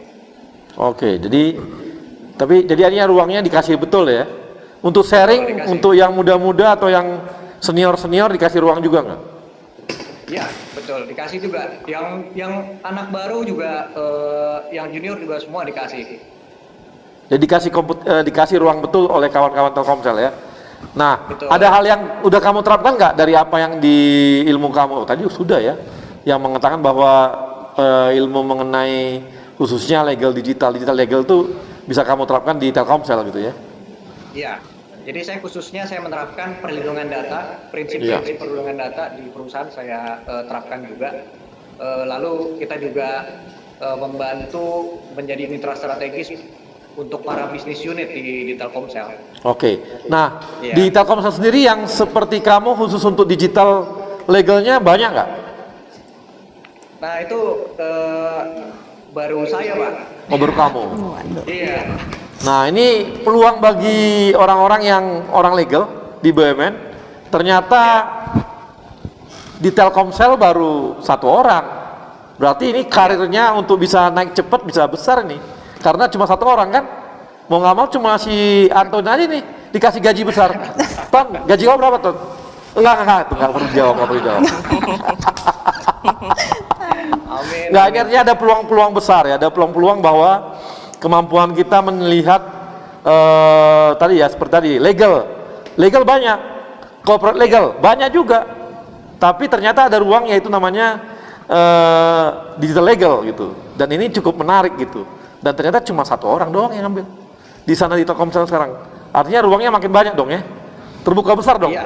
Oke, jadi artinya ruangnya dikasih betul ya. Untuk sharing, untuk yang muda-muda atau yang senior-senior dikasih ruang juga nggak? Ya, betul, dikasih juga. Yang anak baru juga, yang junior juga semua dikasih. Jadi dikasih ruang betul oleh kawan-kawan Telkomsel ya. Nah, Betul. ada hal yang udah kamu terapkan nggak dari apa yang di ilmu kamu? Tadi sudah ya, yang mengatakan bahwa ilmu mengenai khususnya digital legal itu bisa kamu terapkan di Telkomsel gitu ya? Iya. Jadi saya khususnya menerapkan perlindungan data, prinsip-prinsip perlindungan data di perusahaan saya terapkan juga. Lalu kita juga membantu menjadi mitra strategis untuk para bisnis unit di Telkomsel. Oke. Nah, di Telkomsel sendiri yang seperti kamu khusus untuk digital legalnya banyak nggak? Nah itu baru saya, Pak. Oh, baru kamu. Iya. Nah, ini peluang bagi orang-orang yang orang legal di BUMN. Ternyata di Telkomsel baru 1 orang. Berarti ini karirnya untuk bisa naik cepat, bisa besar nih. Karena cuma 1 orang kan? Mau nggak mau cuma si Anton aja nih dikasih gaji besar. Ton, gaji kamu berapa, Ton? Enggak, nggak perlu jawab. Amin. Nggak, ini artinya ada peluang-peluang besar ya, ada peluang-peluang bahwa kemampuan kita melihat tadi ya seperti tadi legal banyak, corporate legal banyak juga, tapi ternyata ada ruang yaitu namanya digital legal gitu, dan ini cukup menarik gitu, dan ternyata cuma 1 orang doang yang ngambil di sana di Telkomsel sekarang, artinya ruangnya makin banyak dong ya, terbuka besar dong. Iya.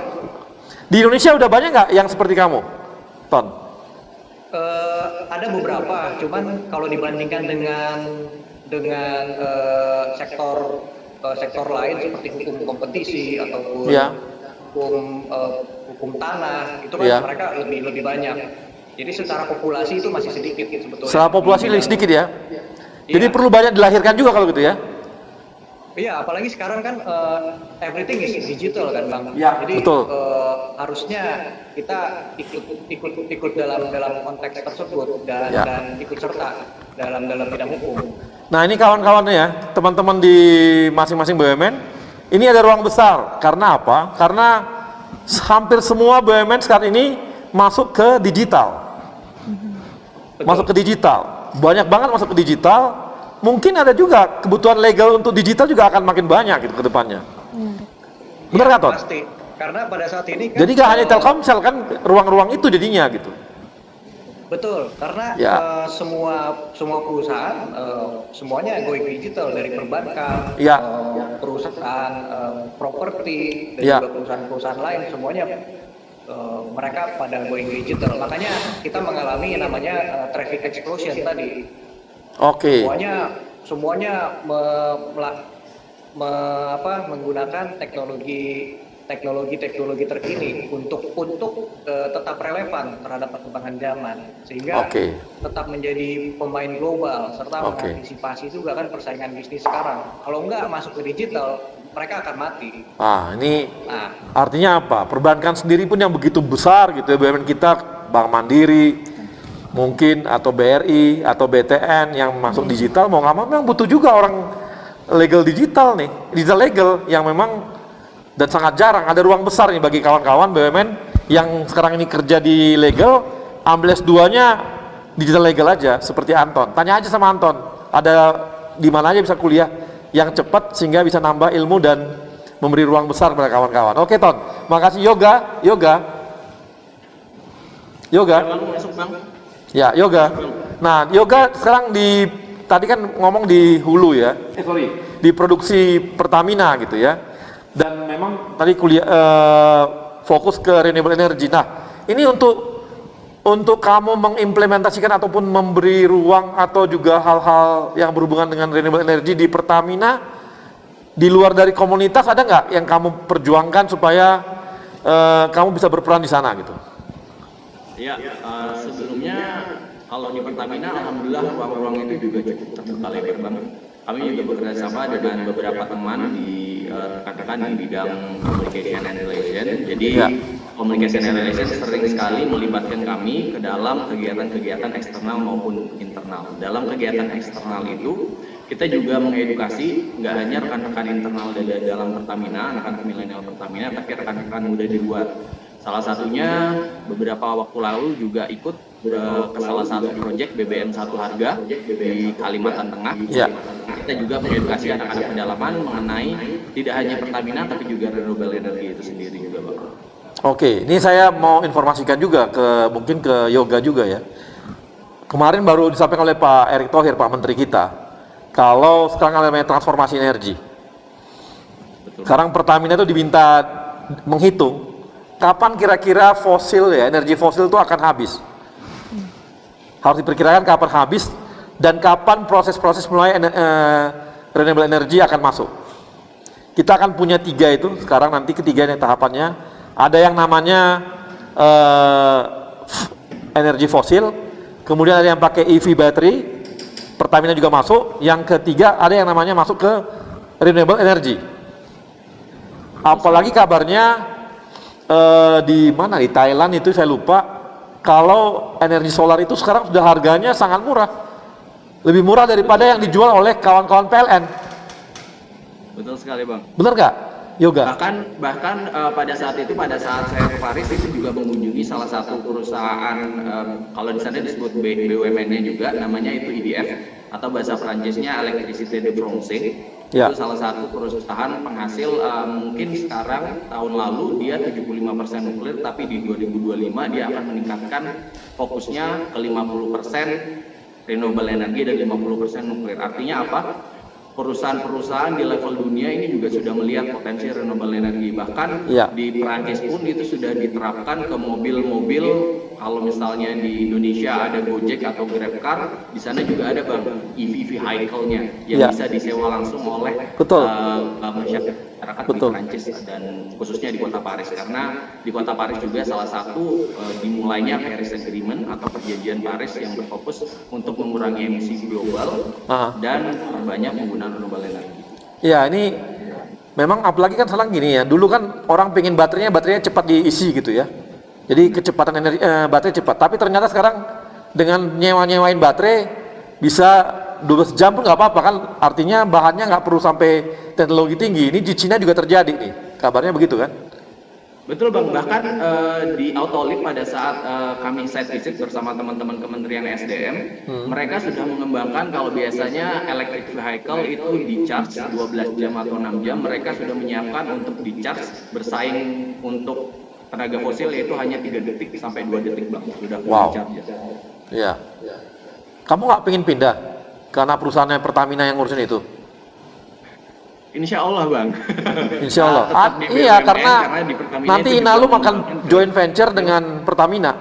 Di Indonesia udah banyak nggak yang seperti kamu, Ton? Ada beberapa, cuman kalau dibandingkan dengan sektor lain seperti hukum kompetisi ataupun hukum tanah itu kan mereka lebih banyak. Jadi secara populasi itu masih sedikit sebetulnya. Secara populasi lebih sedikit ya. Jadi perlu banyak dilahirkan juga kalau gitu ya. Iya, apalagi sekarang kan everything is digital kan, Bang. Ya, jadi betul. Harusnya kita ikut dalam konteks tersebut dan ikut serta dalam bidang hukum. Nah, ini kawan-kawan ya, teman-teman di masing-masing BUMN, ini ada ruang besar. Karena apa? Karena hampir semua BUMN saat ini masuk ke digital. Masuk ke digital. Banyak banget masuk ke digital. Mungkin ada juga kebutuhan legal untuk digital juga akan makin banyak gitu ke depannya. Benar nggak, Ton? Pasti. Karena pada saat ini kan jadi nggak hanya Telkomsel kan ruang-ruang itu jadinya gitu. Betul, karena semua perusahaan semuanya going digital, dari perbankan, perusahaan properti dan juga perusahaan-perusahaan lain semuanya mereka pada going digital. Makanya kita mengalami namanya traffic explosion tadi. Oke. Semuanya menggunakan teknologi terkini untuk tetap relevan terhadap perkembangan zaman, sehingga tetap menjadi pemain global serta mengantisipasi juga kan persaingan bisnis sekarang. Kalau enggak masuk ke digital, mereka akan mati. Ini artinya apa? Perbankan sendiri pun yang begitu besar gitu ya, BUMN kita, Bank Mandiri mungkin atau BRI atau BTN yang masuk digital, mau nggak mau memang butuh juga orang legal digital nih, digital legal yang memang, dan sangat jarang, ada ruang besar nih bagi kawan-kawan BUMN yang sekarang ini kerja di legal, ambil S2-nya digital legal aja, seperti Anton. Tanya aja sama Anton, ada di mana aja bisa kuliah yang cepat sehingga bisa nambah ilmu dan memberi ruang besar pada kawan-kawan. Oke, Ton, makasih. Yoga. Ya, Yoga. Nah, Yoga sekarang tadi kan ngomong di hulu ya, di produksi Pertamina gitu ya. Dan memang tadi kuliah fokus ke renewable energy. Nah, ini untuk kamu mengimplementasikan ataupun memberi ruang atau juga hal-hal yang berhubungan dengan renewable energy di Pertamina, di luar dari komunitas ada nggak yang kamu perjuangkan supaya kamu bisa berperan di sana gitu? Ya, sebelumnya kalau di Pertamina, alhamdulillah ruang-ruang itu juga cukup terbuka lebar banget. Kami juga bekerja sama dengan beberapa teman di rekan-rekan di bidang communication and relation. Jadi communication and relation sering sekali melibatkan kami ke dalam kegiatan-kegiatan eksternal maupun internal. Dalam kegiatan eksternal itu kita juga mengedukasi nggak hanya rekan-rekan internal dalam Pertamina, anak-anak milenial Pertamina, tapi rekan-rekan muda di luar. Salah satunya beberapa waktu lalu juga ikut ke salah satu proyek BBM Satu Harga di Kalimantan Tengah. kita juga mengedukasi anak-anak pedalaman mengenai tidak hanya Pertamina tapi juga renewable energy itu sendiri juga, Bang. Oke, ini saya mau informasikan juga mungkin ke Yoga juga ya. Kemarin baru disampaikan oleh Pak Erick Thohir, Pak Menteri kita, kalau sekarang namanya transformasi energi. Sekarang Pertamina itu diminta menghitung kapan kira-kira energi fosil itu akan habis. Harus diperkirakan kapan habis dan kapan proses-proses mulai renewable energy akan masuk. Kita akan punya 3 itu, sekarang nanti ketiganya tahapannya. Ada yang namanya energi fosil, kemudian ada yang pakai EV battery, Pertamina juga masuk. Yang ketiga ada yang namanya masuk ke renewable energy. Apalagi kabarnya di Thailand itu saya lupa, kalau energi solar itu sekarang sudah harganya sangat murah, lebih murah daripada yang dijual oleh kawan-kawan PLN. Betul sekali, Bang. Benar nggak, Yoga? Bahkan pada saat saya ke Paris itu juga mengunjungi salah satu perusahaan, kalau di sana disebut BUMN-nya juga, namanya itu EDF atau bahasa Prancisnya Electricité de France. Ya. Itu salah satu perusahaan penghasil, mungkin sekarang tahun lalu dia 75% nuklir, tapi di 2025 dia akan meningkatkan fokusnya ke 50% renewable energy dan 50% nuklir. Artinya apa? Perusahaan-perusahaan di level dunia ini juga sudah melihat potensi renewable energy. Bahkan di Perancis pun itu sudah diterapkan ke mobil-mobil. Kalau misalnya di Indonesia ada Gojek atau GrabCar, di sana juga ada EV vehicle-nya yang bisa disewa langsung oleh masyarakat di Perancis dan khususnya di kota Paris. Karena di kota Paris juga salah satu dimulainya Paris Agreement atau perjanjian Paris yang berfokus untuk mengurangi emisi global dan perbanyak penggunaan renewable energy. Ya, ini memang apalagi kan sekarang gini ya. Dulu kan orang pengen baterainya cepat diisi gitu ya. Jadi kecepatan energi baterai cepat. Tapi ternyata sekarang dengan nyewain baterai bisa 12 jam pun nggak apa-apa kan. Artinya bahannya nggak perlu sampai teknologi tinggi. Ini di Cina juga terjadi nih. Kabarnya begitu kan? Betul, Bang. Bahkan di Autoliv pada saat kami site visit bersama teman-teman Kementerian SDM, mereka sudah mengembangkan kalau biasanya electric vehicle itu di-charge 12 jam atau 6 jam, mereka sudah menyiapkan untuk di-charge bersaing untuk tenaga fosil yaitu hanya 3 detik sampai 2 detik, Bang. Sudah di-charge. Iya. Kamu nggak pengen pindah karena perusahaannya Pertamina yang ngurusin itu? Insya Allah, Bang. Insya Allah. Iya, karena nanti Inalum akan joint venture dengan Pertamina.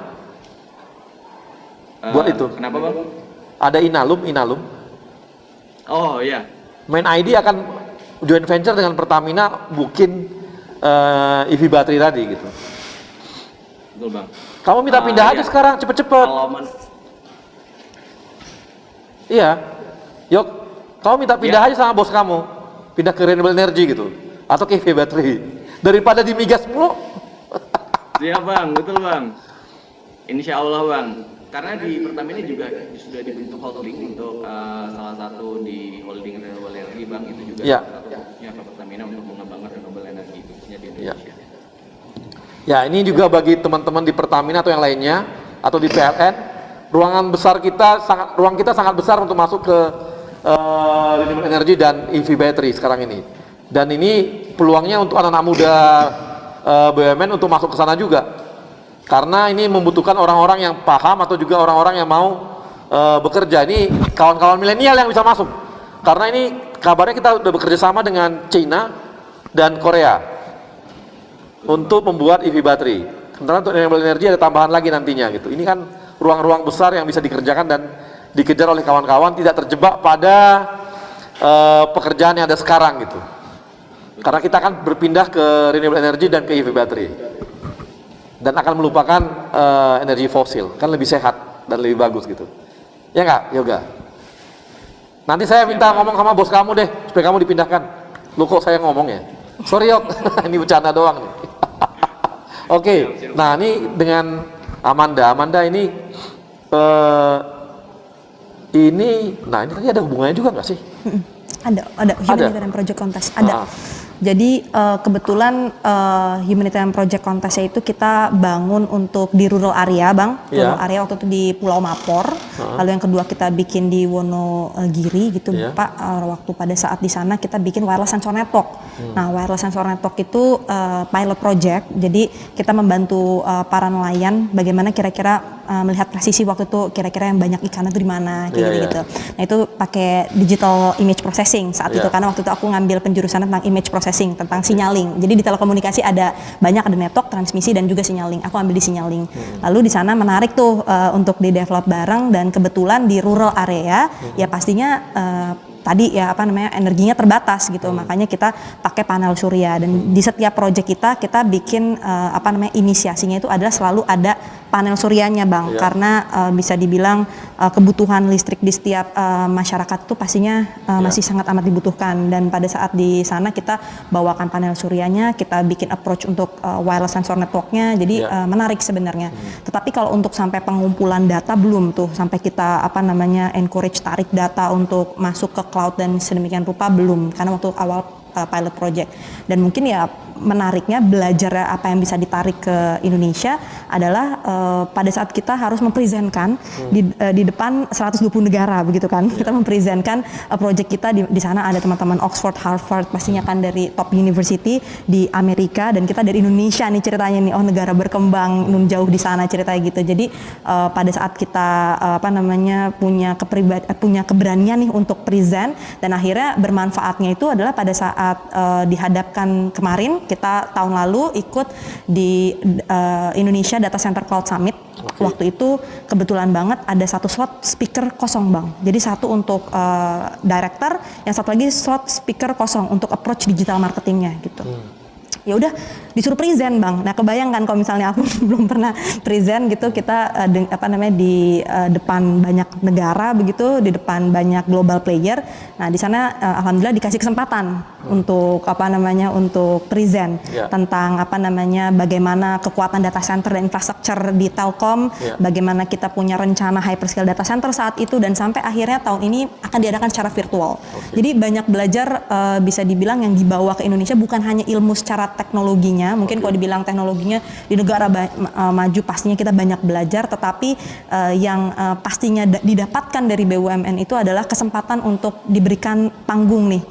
Buat itu. Kenapa, Bang? Ada Inalum. Oh iya. Main ID akan joint venture dengan Pertamina bikin EV battery tadi gitu. Betul, Bang. Kamu minta pindah aja sekarang, cepet-cepet. Iya. Yok, kamu minta pindah aja sama bos kamu. Pindah ke renewable energy gitu. Atau ke EV battery. Daripada di migas mulu. Iya, Bang. Betul, Bang. Insya Allah, Bang. Karena di Pertamina juga sudah dibentuk holding untuk salah satu di holding renewable energy, Bang. Itu juga salah satu fokusnya ke Pertamina untuk mengembangkan renewable energy khususnya di Indonesia. Ya, ini juga bagi teman-teman di Pertamina atau yang lainnya atau di PLN, ruang kita sangat besar untuk masuk ke renewable energy dan EV battery sekarang ini. Dan ini peluangnya untuk anak-anak muda BUMN untuk masuk ke sana juga. Karena ini membutuhkan orang-orang yang paham atau juga orang-orang yang mau bekerja. Ini kawan-kawan milenial yang bisa masuk. Karena ini kabarnya kita sudah bekerja sama dengan China dan Korea untuk membuat EV battery. Sementara untuk renewable energy ada tambahan lagi nantinya gitu. Ini kan ruang-ruang besar yang bisa dikerjakan dan dikejar oleh kawan-kawan, tidak terjebak pada pekerjaan yang ada sekarang gitu. Karena kita akan berpindah ke renewable energy dan ke EV battery. Dan akan melupakan energi fosil, kan lebih sehat dan lebih bagus gitu. Ya nggak, Yoga? Nanti saya minta ngomong sama bos kamu deh, supaya kamu dipindahkan. Lu kok saya ngomong ya? Sorry, Yok, ini bercanda doang nih. Oke, nah ini dengan Amanda ini Ada Human Humanitarian Project Contest, ada. Jadi kebetulan Humanitarian Project Contest itu kita bangun untuk di rural area, Bang. Rural area waktu itu di Pulau Mapor. Lalu yang kedua kita bikin di Wonogiri gitu, Pak. Waktu pada saat di sana kita bikin wireless sensor network. Nah, wireless sensor network itu pilot project. Jadi kita membantu para nelayan bagaimana kira-kira melihat presisi waktu itu kira-kira yang banyak ikan itu di mana gitu. Nah, itu pakai digital image processing saat itu karena waktu itu aku ngambil penjurusan tentang image processing, tentang signaling. Jadi di telekomunikasi ada network, transmisi dan juga signaling. Aku ambil di signaling. Lalu di sana menarik tuh untuk di develop bareng dan kebetulan di rural area ya pastinya tadi ya energinya terbatas gitu, makanya kita pakai panel surya dan di setiap proyek kita bikin inisiasinya itu adalah selalu ada panel suryanya, Bang, karena bisa dibilang kebutuhan listrik di setiap masyarakat itu pastinya masih sangat amat dibutuhkan dan pada saat di sana kita bawakan panel suryanya, kita bikin approach untuk wireless sensor networknya, jadi menarik sebenarnya. Tetapi kalau untuk sampai pengumpulan data belum tuh, sampai kita encourage tarik data untuk masuk ke cloud dan sedemikian rupa belum, karena waktu awal pilot project. Dan mungkin ya menariknya belajar apa yang bisa ditarik ke Indonesia adalah pada saat kita harus mempresentkan di depan 120 negara begitu kan. Kita mempresentkan project kita di sana ada teman-teman Oxford, Harvard, pastinya kan dari top university di Amerika dan kita dari Indonesia nih ceritanya nih, negara berkembang nun jauh di sana ceritanya gitu. Jadi pada saat kita punya keberanian nih untuk present dan akhirnya bermanfaatnya itu adalah pada saat dihadapkan kemarin kita tahun lalu ikut di Indonesia Data Center Cloud Summit. Waktu itu kebetulan banget ada satu slot speaker kosong, Bang. Jadi satu untuk director, yang satu lagi slot speaker kosong untuk approach digital marketingnya gitu. Ya udah disuruh present, Bang. Nah, kebayangkan kalau misalnya aku belum pernah present gitu, kita di depan banyak negara begitu, di depan banyak global player. Nah, di sana alhamdulillah dikasih kesempatan untuk untuk present tentang bagaimana kekuatan data center dan infrastruktur di Telkom, bagaimana kita punya rencana hyperscale data center saat itu dan sampai akhirnya tahun ini akan diadakan secara virtual. Jadi banyak belajar bisa dibilang yang dibawa ke Indonesia bukan hanya ilmu secara teknologinya, mungkin kalau dibilang teknologinya di negara maju pastinya kita banyak belajar, tetapi yang pastinya didapatkan dari BUMN itu adalah kesempatan untuk diberikan panggung nih.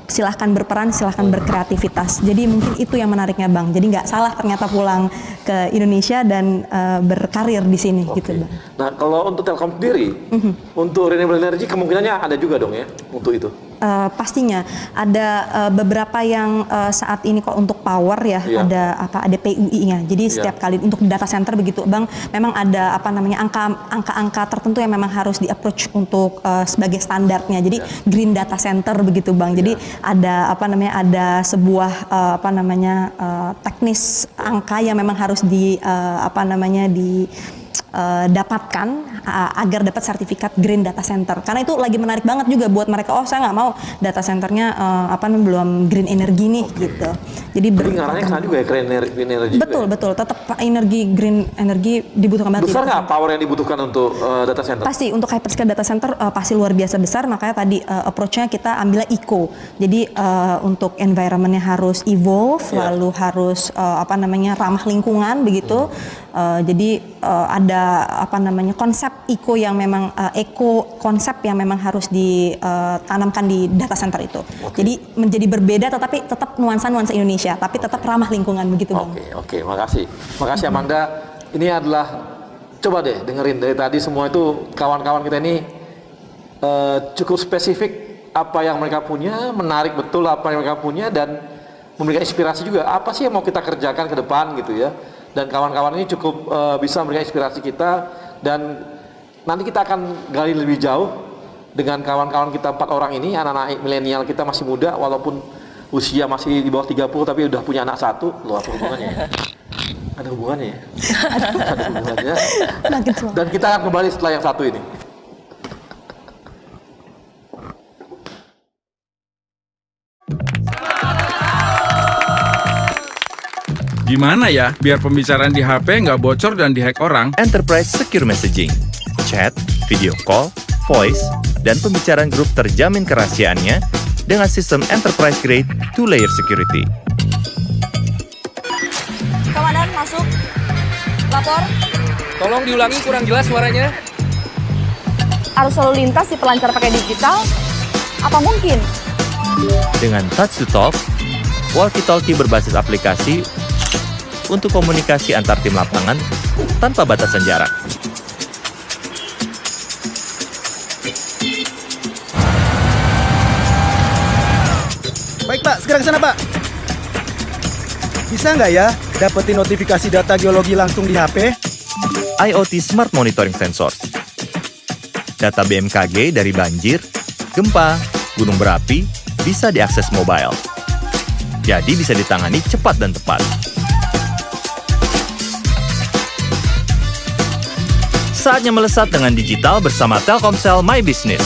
Silahkan berperan, silahkan berkreativitas. Jadi mungkin itu yang menariknya, Bang. Jadi nggak salah ternyata pulang ke Indonesia dan berkarir di sini gitu, Bang. Nah, kalau untuk Telkom sendiri, untuk renewable energy kemungkinannya ada juga dong ya untuk itu? Pastinya ada beberapa yang saat ini kok untuk power ada PUI-nya. Jadi setiap kali untuk data center begitu, Bang, memang ada angka-angka tertentu yang memang harus di-approach untuk sebagai standarnya. Jadi green data center begitu, Bang. Jadi ada ada sebuah teknis angka yang memang harus dapatkan agar dapat sertifikat Green Data Center. Karena itu lagi menarik banget juga buat mereka. Oh, saya nggak mau data centernya belum green energi nih gitu. Jadi ngarahnya ke sana juga ya, green energy. Betul. Tetap green energi dibutuhkan banget. Besar nggak power yang dibutuhkan untuk data center? Pasti untuk hyperscale data center pasti luar biasa besar. Makanya tadi approach-nya kita ambilnya eco. Jadi untuk environment-nya harus evolve, lalu harus ramah lingkungan begitu. Jadi ada konsep eco yang memang konsep yang memang harus ditanamkan di data center itu. Jadi menjadi berbeda tetapi tetap nuansa Indonesia, tapi tetap ramah lingkungan begitu, Bang. Oke, makasih Amanda. Ini adalah, coba deh dengerin dari tadi semua itu kawan-kawan kita ini cukup spesifik apa yang mereka punya, menarik betul apa yang mereka punya dan memberikan inspirasi juga apa sih yang mau kita kerjakan ke depan gitu ya. Dan kawan-kawan ini cukup bisa memberikan inspirasi kita dan nanti kita akan gali lebih jauh dengan kawan-kawan kita 4 orang ini, anak-anak milenial kita masih muda walaupun usia masih di bawah 30 tapi udah punya anak 1. Loh, apa hubungannya ya? Ada hubungannya ya? Ada hubungannya. Dan kita akan kembali setelah yang satu ini. Gimana ya biar pembicaraan di HP nggak bocor dan dihack orang? Enterprise Secure Messaging, chat, video call, voice, dan pembicaraan grup terjamin kerahasiaannya dengan sistem enterprise grade 2-layer security. Komandan, masuk. Lapor. Tolong diulangi, kurang jelas suaranya. Arus lalu lintas di pelancar pakai digital? Apa mungkin? Dengan touch to talk, walkie-talkie berbasis aplikasi untuk komunikasi antar tim lapangan tanpa batasan jarak. Baik Pak, segera ke sana Pak. Bisa nggak ya dapetin notifikasi data geologi langsung di HP? IoT Smart Monitoring Sensors. Data BMKG dari banjir, gempa, gunung berapi bisa diakses mobile. Jadi bisa ditangani cepat dan tepat. Saatnya melesat dengan digital bersama Telkomsel My Business.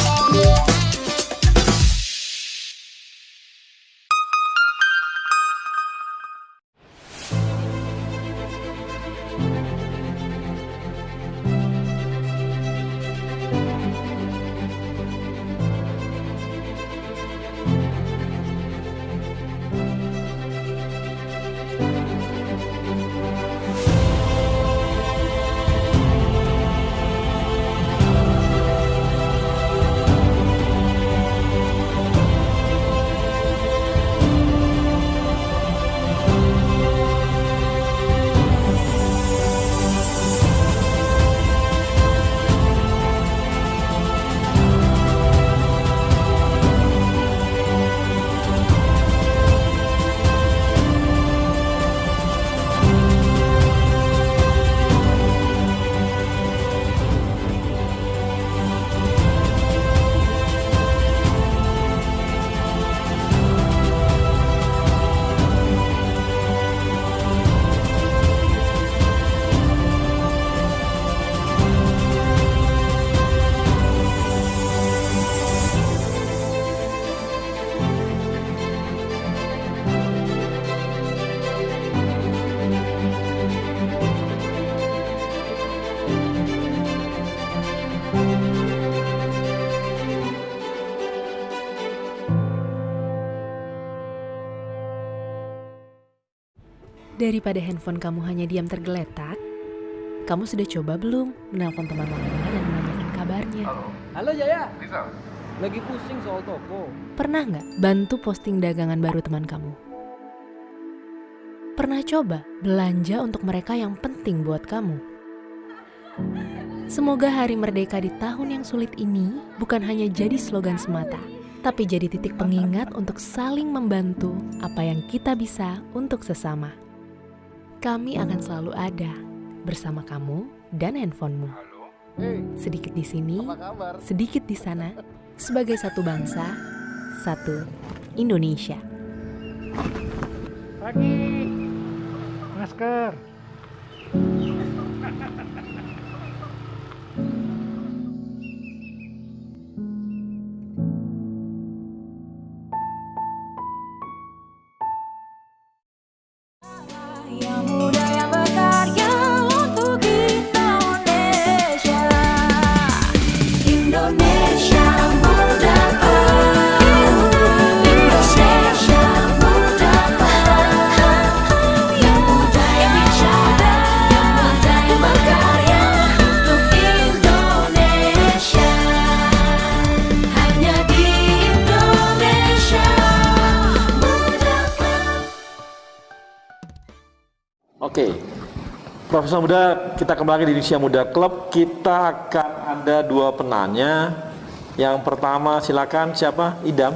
Daripada handphone kamu hanya diam tergeletak, kamu sudah coba belum menelpon teman lama dan menanyakan kabarnya? Halo Jaya. Lagi pusing soal toko. Pernah nggak bantu posting dagangan baru teman kamu? Pernah coba belanja untuk mereka yang penting buat kamu? Semoga Hari Merdeka di tahun yang sulit ini bukan hanya jadi slogan semata, tapi jadi titik pengingat untuk saling membantu apa yang kita bisa untuk sesama. Kami akan selalu ada bersama kamu dan handphonemu. Sedikit di sini, sedikit di sana, sebagai satu bangsa, satu Indonesia. Pagi, masker. Yang muda yang berkarya untuk Indonesia. Indonesia muda. Indonesia muda. Yang muda yang bicara, yang muda yang berkarya untuk Indonesia. Hanya di Indonesia muda. Oke, Profesor Muda, kita kembali di Indonesia Muda Club. Kita akan ada dua penanya. Yang pertama silakan, siapa? Idam.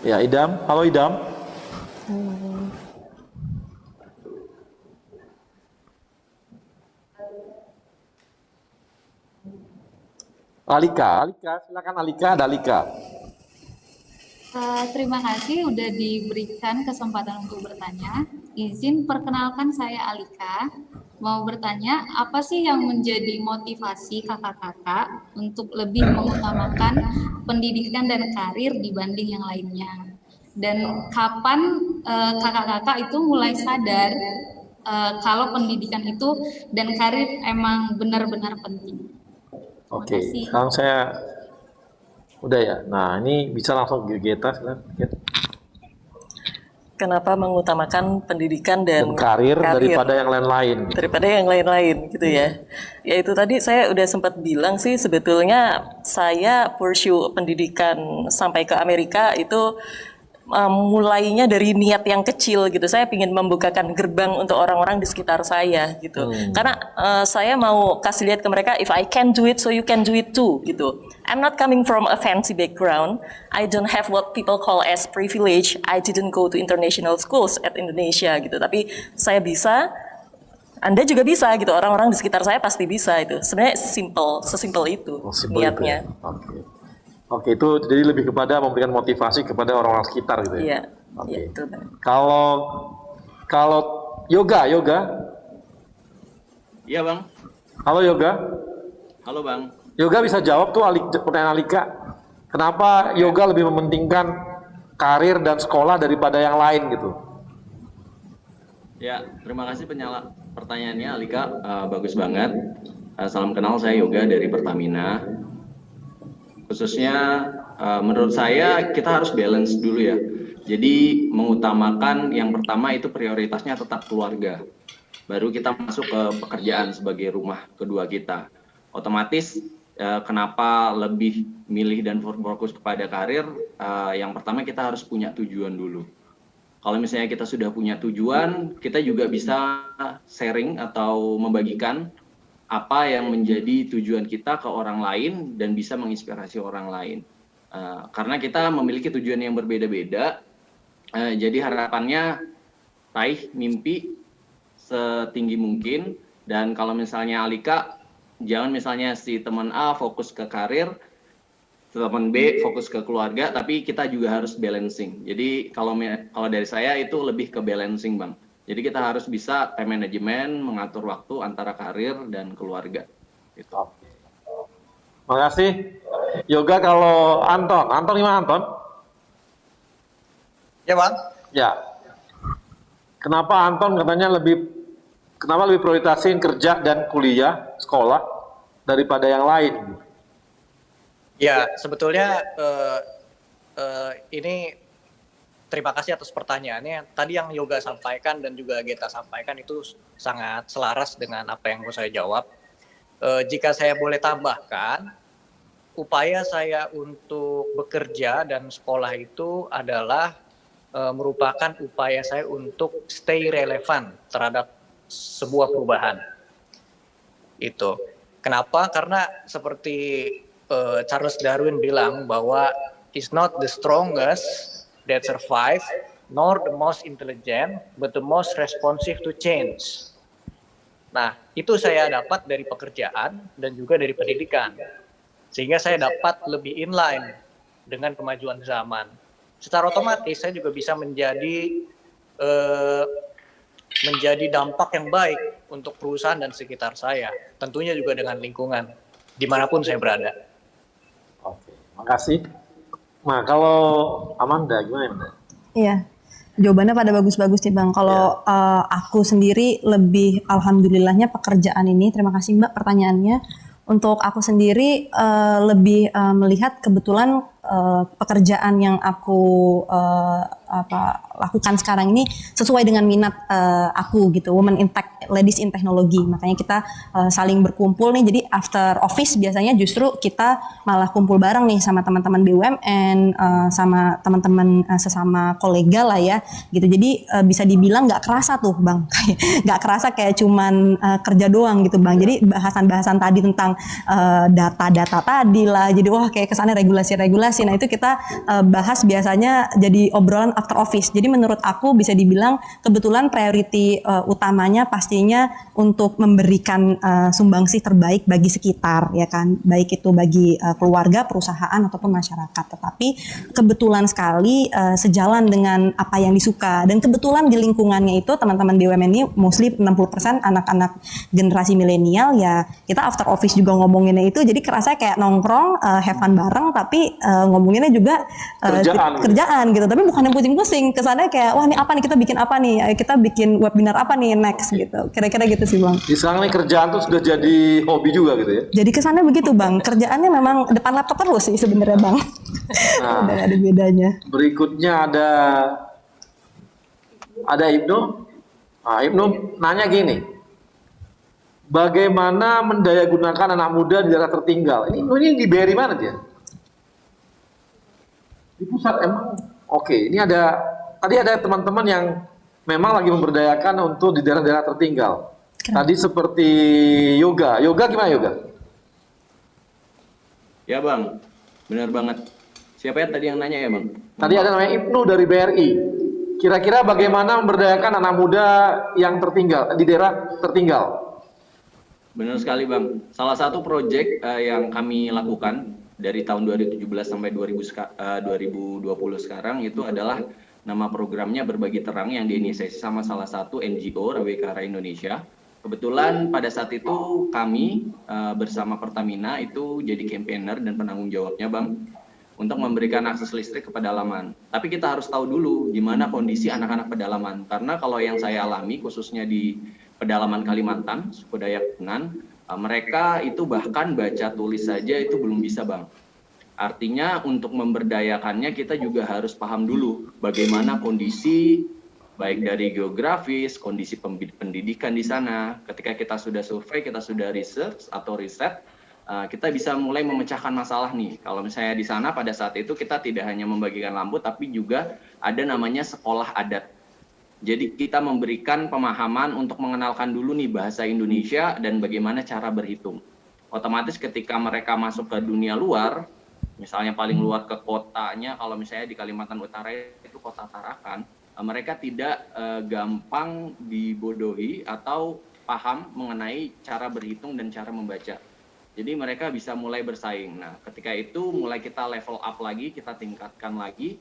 Ya, Idam. Halo Idam. Alika, silakan Alika, ada Alika. Terima kasih udah diberikan kesempatan untuk bertanya. Izin perkenalkan saya Alika. Mau bertanya, apa sih yang menjadi motivasi kakak-kakak untuk lebih mengutamakan pendidikan dan karir dibanding yang lainnya? Dan kapan kakak-kakak itu mulai sadar kalau pendidikan itu dan karir emang benar-benar penting? Oke, sekarang saya Udah ya. Nah, ini bisa langsung Geta. Kenapa mengutamakan pendidikan dan karir daripada yang lain-lain? Daripada yang lain-lain gitu ya. Ya itu tadi saya udah sempat bilang sih sebetulnya saya pursue pendidikan sampai ke Amerika itu mulainya dari niat yang kecil gitu. Saya ingin membukakan gerbang untuk orang-orang di sekitar saya gitu. Karena saya mau kasih lihat ke mereka, if I can do it, so you can do it too gitu. I'm not coming from a fancy background. I don't have what people call as privilege. I didn't go to international schools at Indonesia gitu. Tapi saya bisa, Anda juga bisa gitu. Orang-orang di sekitar saya pasti bisa itu. Sebenarnya sesimpel itu niatnya. Itu ya? Oke, itu jadi lebih kepada memberikan motivasi kepada orang-orang sekitar gitu ya? Iya, Oke. itu. Kalau yoga? Iya bang. Halo yoga? Halo bang. Yoga bisa jawab tuh pertanyaan Alika. Kenapa yoga lebih mementingkan karir dan sekolah daripada yang lain gitu? Ya, terima kasih pertanyaannya Alika, bagus banget. Salam kenal, saya Yoga dari Pertamina. Khususnya menurut saya kita harus balance dulu ya. Jadi mengutamakan yang pertama itu prioritasnya tetap keluarga. Baru kita masuk ke pekerjaan sebagai rumah kedua kita. Otomatis kenapa lebih milih dan fokus kepada karir? Yang pertama kita harus punya tujuan dulu. Kalau misalnya kita sudah punya tujuan, kita juga bisa sharing atau membagikan apa yang menjadi tujuan kita ke orang lain dan bisa menginspirasi orang lain. Karena kita memiliki tujuan yang berbeda-beda, jadi harapannya raih mimpi setinggi mungkin. Dan kalau misalnya Alika, jangan misalnya si teman A fokus ke karir, teman B fokus ke keluarga, tapi kita juga harus balancing. Jadi kalau dari saya itu lebih ke balancing bang. Jadi kita harus bisa time management, mengatur waktu antara karir dan keluarga. Gitu. Makasih. Yoga kalau Anton gimana Anton? Ya bang. Ya. Kenapa Anton katanya lebih prioritasin kerja dan kuliah, sekolah daripada yang lain? Ya sebetulnya ini terima kasih atas pertanyaannya. Tadi yang Yoga sampaikan dan juga Geta sampaikan itu sangat selaras dengan apa yang mau saya jawab. Jika saya boleh tambahkan, upaya saya untuk bekerja dan sekolah itu adalah merupakan upaya saya untuk stay relevan terhadap sebuah perubahan. Itu. Kenapa? Karena seperti Charles Darwin bilang bahwa it's not the strongest that survive, nor the most intelligent, but the most responsive to change. Nah, itu saya dapat dari pekerjaan dan juga dari pendidikan. Sehingga saya dapat lebih inline dengan kemajuan zaman. Secara otomatis saya juga bisa menjadi dampak yang baik untuk perusahaan dan sekitar saya. Tentunya juga dengan lingkungan, dimanapun saya berada. Oke, makasih. Nah, kalau Amanda gimana? Iya, jawabannya pada bagus-bagus nih Bang. Kalau aku sendiri lebih alhamdulillahnya pekerjaan ini, terima kasih Mbak pertanyaannya. Untuk aku sendiri lebih melihat kebetulan pekerjaan yang aku lakukan sekarang ini sesuai dengan minat aku gitu, Women in Tech, Ladies in Technology. Makanya kita saling berkumpul nih. Jadi after office biasanya justru kita malah kumpul bareng nih sama teman-teman BUMN, sama teman-teman sesama kolega lah ya gitu. Jadi bisa dibilang nggak kerasa tuh Bang, nggak kerasa kayak cuman kerja doang gitu Bang. Jadi bahasan-bahasan tadi tentang data-data tadi lah. Jadi wah kayak kesannya regulasi-regulasi. Nah itu kita bahas biasanya jadi obrolan after office. Jadi menurut aku bisa dibilang kebetulan priority utamanya pastinya untuk memberikan sumbangsih terbaik bagi sekitar ya kan. Baik itu bagi keluarga, perusahaan ataupun masyarakat. Tetapi kebetulan sekali sejalan dengan apa yang disuka. Dan kebetulan di lingkungannya itu teman-teman BUMN ini mostly 60% anak-anak generasi milenial ya. Kita after office juga ngomonginnya itu jadi kerasa kayak nongkrong, have fun bareng tapi ngomonginnya juga kerjaan gitu. Tapi bukan yang pusing-pusing. Kesannya kayak wah ini apa nih, kita bikin apa nih? Kita bikin webinar apa nih next gitu. Kira-kira gitu sih Bang. Sekarang nih kerjaan tuh sudah jadi hobi juga gitu ya. Jadi kesannya begitu Bang. Kerjaannya memang depan laptop terus sih sebenarnya Bang. Nah, udah ada bedanya. Berikutnya ada Ibnu. Nah, Ibnu nanya gini, bagaimana mendayagunakan anak muda di daerah tertinggal? Ini di BRI mana dia? Di pusat emang? Oke, ini tadi ada teman-teman yang memang lagi memberdayakan untuk di daerah-daerah tertinggal. Tadi seperti Yoga gimana Yoga? Ya Bang, benar banget. Siapa ya tadi yang nanya ya Bang? Tadi ada namanya Ibnu dari BRI. Kira-kira bagaimana memberdayakan anak muda yang tertinggal, di daerah tertinggal? Benar sekali Bang. Salah satu proyek yang kami lakukan dari tahun 2017 sampai 2020 sekarang itu adalah nama programnya Berbagi Terang yang diinisiasi sama salah satu NGO Rawekara Indonesia. Kebetulan pada saat itu kami bersama Pertamina itu jadi campaigner dan penanggung jawabnya Bang, untuk memberikan akses listrik ke pedalaman. Tapi kita harus tahu dulu gimana kondisi anak-anak pedalaman. Karena kalau yang saya alami khususnya di pedalaman Kalimantan, suku Dayak Punan, mereka itu bahkan baca tulis saja itu belum bisa Bang. Artinya untuk memberdayakannya kita juga harus paham dulu bagaimana kondisi baik dari geografis, kondisi pendidikan di sana. Ketika kita sudah survei, kita sudah research atau riset, kita bisa mulai memecahkan masalah nih. Kalau misalnya di sana pada saat itu kita tidak hanya membagikan lampu, tapi juga ada namanya sekolah adat. Jadi kita memberikan pemahaman untuk mengenalkan dulu nih bahasa Indonesia dan bagaimana cara berhitung. Otomatis ketika mereka masuk ke dunia luar, misalnya paling luar ke kotanya, kalau misalnya di Kalimantan Utara itu kota Tarakan, mereka tidak gampang dibodohi atau paham mengenai cara berhitung dan cara membaca. Jadi mereka bisa mulai bersaing. Nah, ketika itu mulai kita level up lagi, kita tingkatkan lagi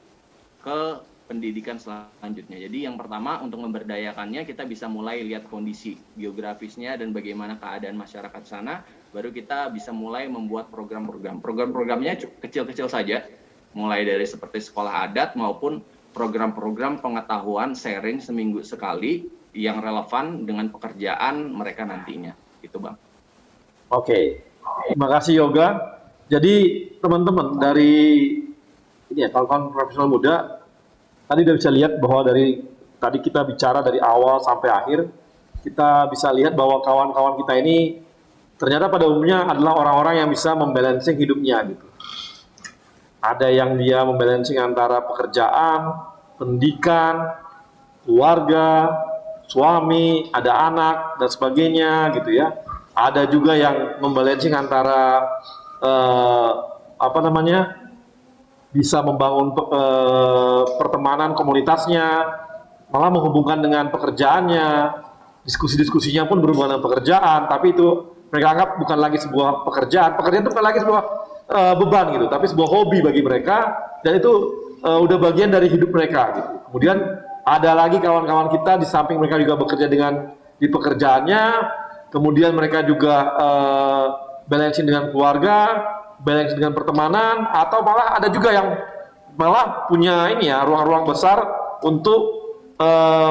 ke pendidikan selanjutnya. Jadi yang pertama untuk memberdayakannya kita bisa mulai lihat kondisi geografisnya dan bagaimana keadaan masyarakat sana, baru kita bisa mulai membuat program-program. Program-programnya kecil-kecil saja, mulai dari seperti sekolah adat maupun program-program pengetahuan sharing seminggu sekali yang relevan dengan pekerjaan mereka nantinya. Gitu Bang. Oke. Terima kasih Yoga. Jadi teman-teman dari ini ya kawan-kawan profesional muda, tadi udah bisa lihat bahwa dari tadi kita bicara dari awal sampai akhir, kita bisa lihat bahwa kawan-kawan kita ini ternyata pada umumnya adalah orang-orang yang bisa membalancing hidupnya gitu. Ada yang dia membalancing antara pekerjaan, pendidikan, keluarga, suami, ada anak dan sebagainya gitu ya. Ada juga yang membalancing antara bisa membangun pertemanan komunitasnya, malah menghubungkan dengan pekerjaannya. Diskusi-diskusinya pun berhubungan dengan pekerjaan, tapi itu mereka anggap bukan lagi sebuah pekerjaan. Pekerjaan itu bukan lagi sebuah beban gitu, tapi sebuah hobi bagi mereka, dan itu udah bagian dari hidup mereka gitu. Kemudian ada lagi kawan-kawan kita di samping mereka juga bekerja di pekerjaannya. Kemudian mereka juga balancing dengan keluarga, balancing dengan pertemanan, atau malah ada juga yang malah punya ruang-ruang besar untuk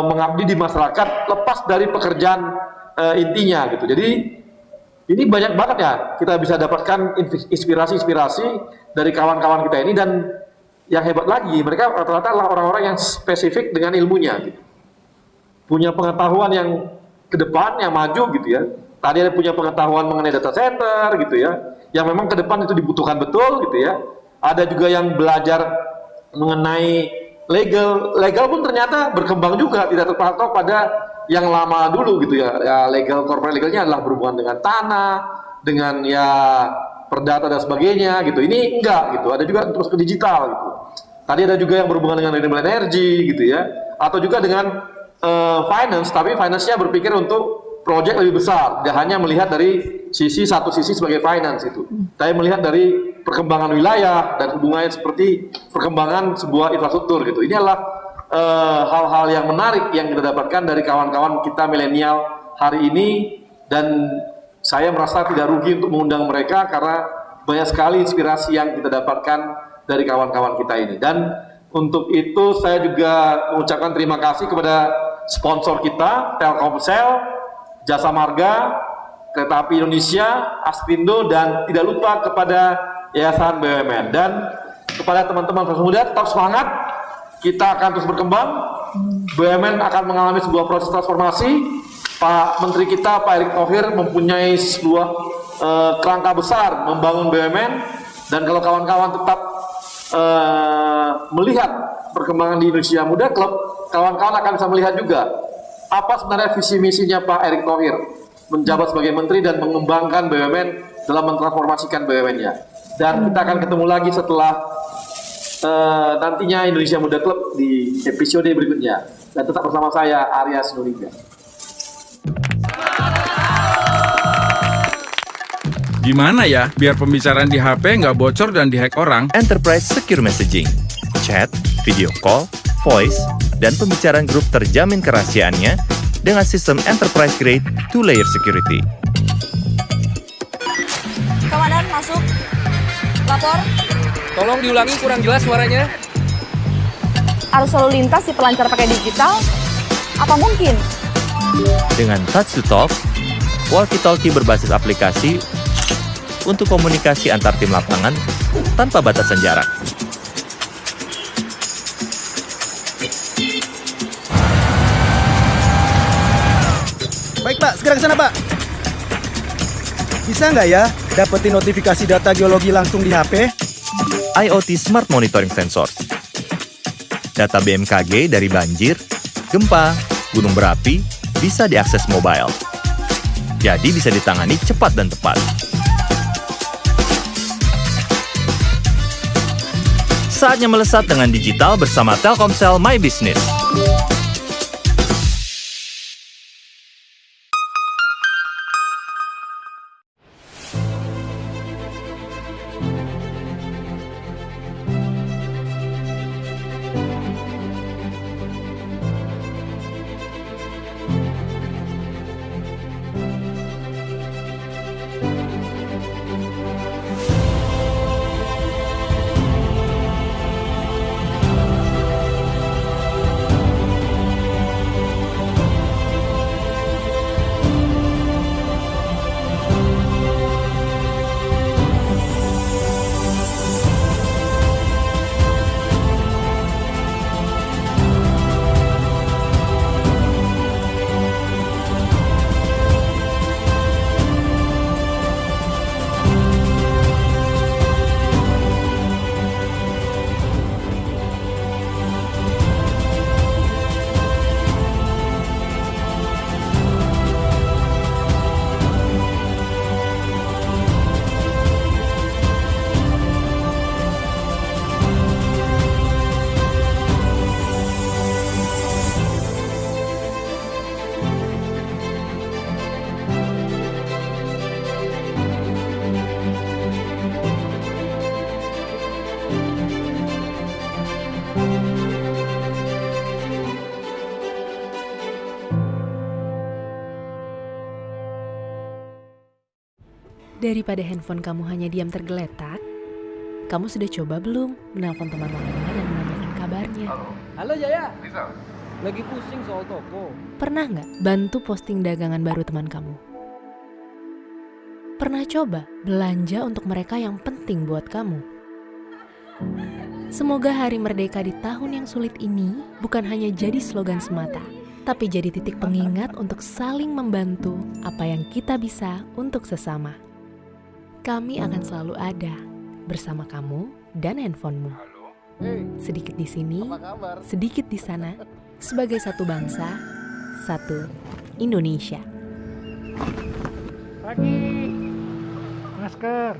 mengabdi di masyarakat lepas dari pekerjaan intinya gitu. Jadi ini banyak banget ya kita bisa dapatkan inspirasi-inspirasi dari kawan-kawan kita ini, dan yang hebat lagi mereka rata-rata adalah orang-orang yang spesifik dengan ilmunya gitu. Punya pengetahuan yang ke depan yang maju gitu ya. Tadi ada punya pengetahuan mengenai data center gitu ya, yang memang ke depan itu dibutuhkan betul gitu ya. Ada juga yang belajar mengenai legal pun ternyata berkembang juga, tidak terpatok pada yang lama dulu gitu ya. Legal, corporate legalnya adalah berhubungan dengan tanah, dengan perdata dan sebagainya gitu. Ini enggak gitu. Ada juga terus ke digital gitu. Tadi ada juga yang berhubungan dengan renewable energy gitu ya, atau juga dengan finance, tapi finance-nya berpikir untuk proyek lebih besar, tidak hanya melihat dari satu sisi sebagai finance itu, tapi melihat dari perkembangan wilayah dan hubungannya seperti perkembangan sebuah infrastruktur gitu. Ini adalah hal-hal yang menarik yang kita dapatkan dari kawan-kawan kita milenial hari ini, dan saya merasa tidak rugi untuk mengundang mereka karena banyak sekali inspirasi yang kita dapatkan dari kawan-kawan kita ini. Dan untuk itu saya juga mengucapkan terima kasih kepada sponsor kita, Telkomsel, Jasa Marga, Kereta Api Indonesia, Aspindo, dan tidak lupa kepada Yayasan BUMN. Dan kepada teman-teman Fresh Muda, tetap semangat, kita akan terus berkembang, BUMN akan mengalami sebuah proses transformasi. Pak Menteri kita, Pak Erick Thohir, mempunyai sebuah kerangka besar membangun BUMN, dan kalau kawan-kawan tetap melihat perkembangan di Indonesia Muda Club, kawan-kawan akan bisa melihat juga apa sebenarnya visi misinya Pak Erick Thohir menjabat sebagai menteri dan mengembangkan BUMN dalam mentransformasikan BUMN-nya. Dan kita akan ketemu lagi setelah nantinya Indonesia Muda Club di episode berikutnya. Dan tetap bersama saya, Arya Sinulinga. Gimana ya biar pembicaraan di HP nggak bocor dan dihack orang? Enterprise Secure Messaging, chat, video call, voice, dan pembicaraan grup terjamin kerahasiaannya dengan sistem enterprise grade 2-layer security. Komandan, masuk. Lapor. Tolong diulangi, kurang jelas suaranya. Arus lalu lintas di pelancar pakai digital? Apa mungkin? Dengan touch to talk, walkie-talkie berbasis aplikasi untuk komunikasi antar tim lapangan tanpa batasan jarak. Baik Pak, segera ke sana Pak. Bisa nggak ya dapetin notifikasi data geologi langsung di HP? IoT Smart Monitoring Sensors. Data BMKG dari banjir, gempa, gunung berapi bisa diakses mobile. Jadi bisa ditangani cepat dan tepat. Saatnya melesat dengan digital bersama Telkomsel My Business. Daripada handphone kamu hanya diam tergeletak, kamu sudah coba belum menelpon teman lama dan menanyakan kabarnya? Halo Jaya. Lagi pusing soal toko. Pernah nggak bantu posting dagangan baru teman kamu? Pernah coba belanja untuk mereka yang penting buat kamu? Semoga Hari Merdeka di tahun yang sulit ini bukan hanya jadi slogan semata, tapi jadi titik pengingat untuk saling membantu apa yang kita bisa untuk sesama. Kami akan selalu ada bersama kamu dan handphonemu. Sedikit di sini, sedikit di sana, sebagai satu bangsa, satu Indonesia. Pagi, masker.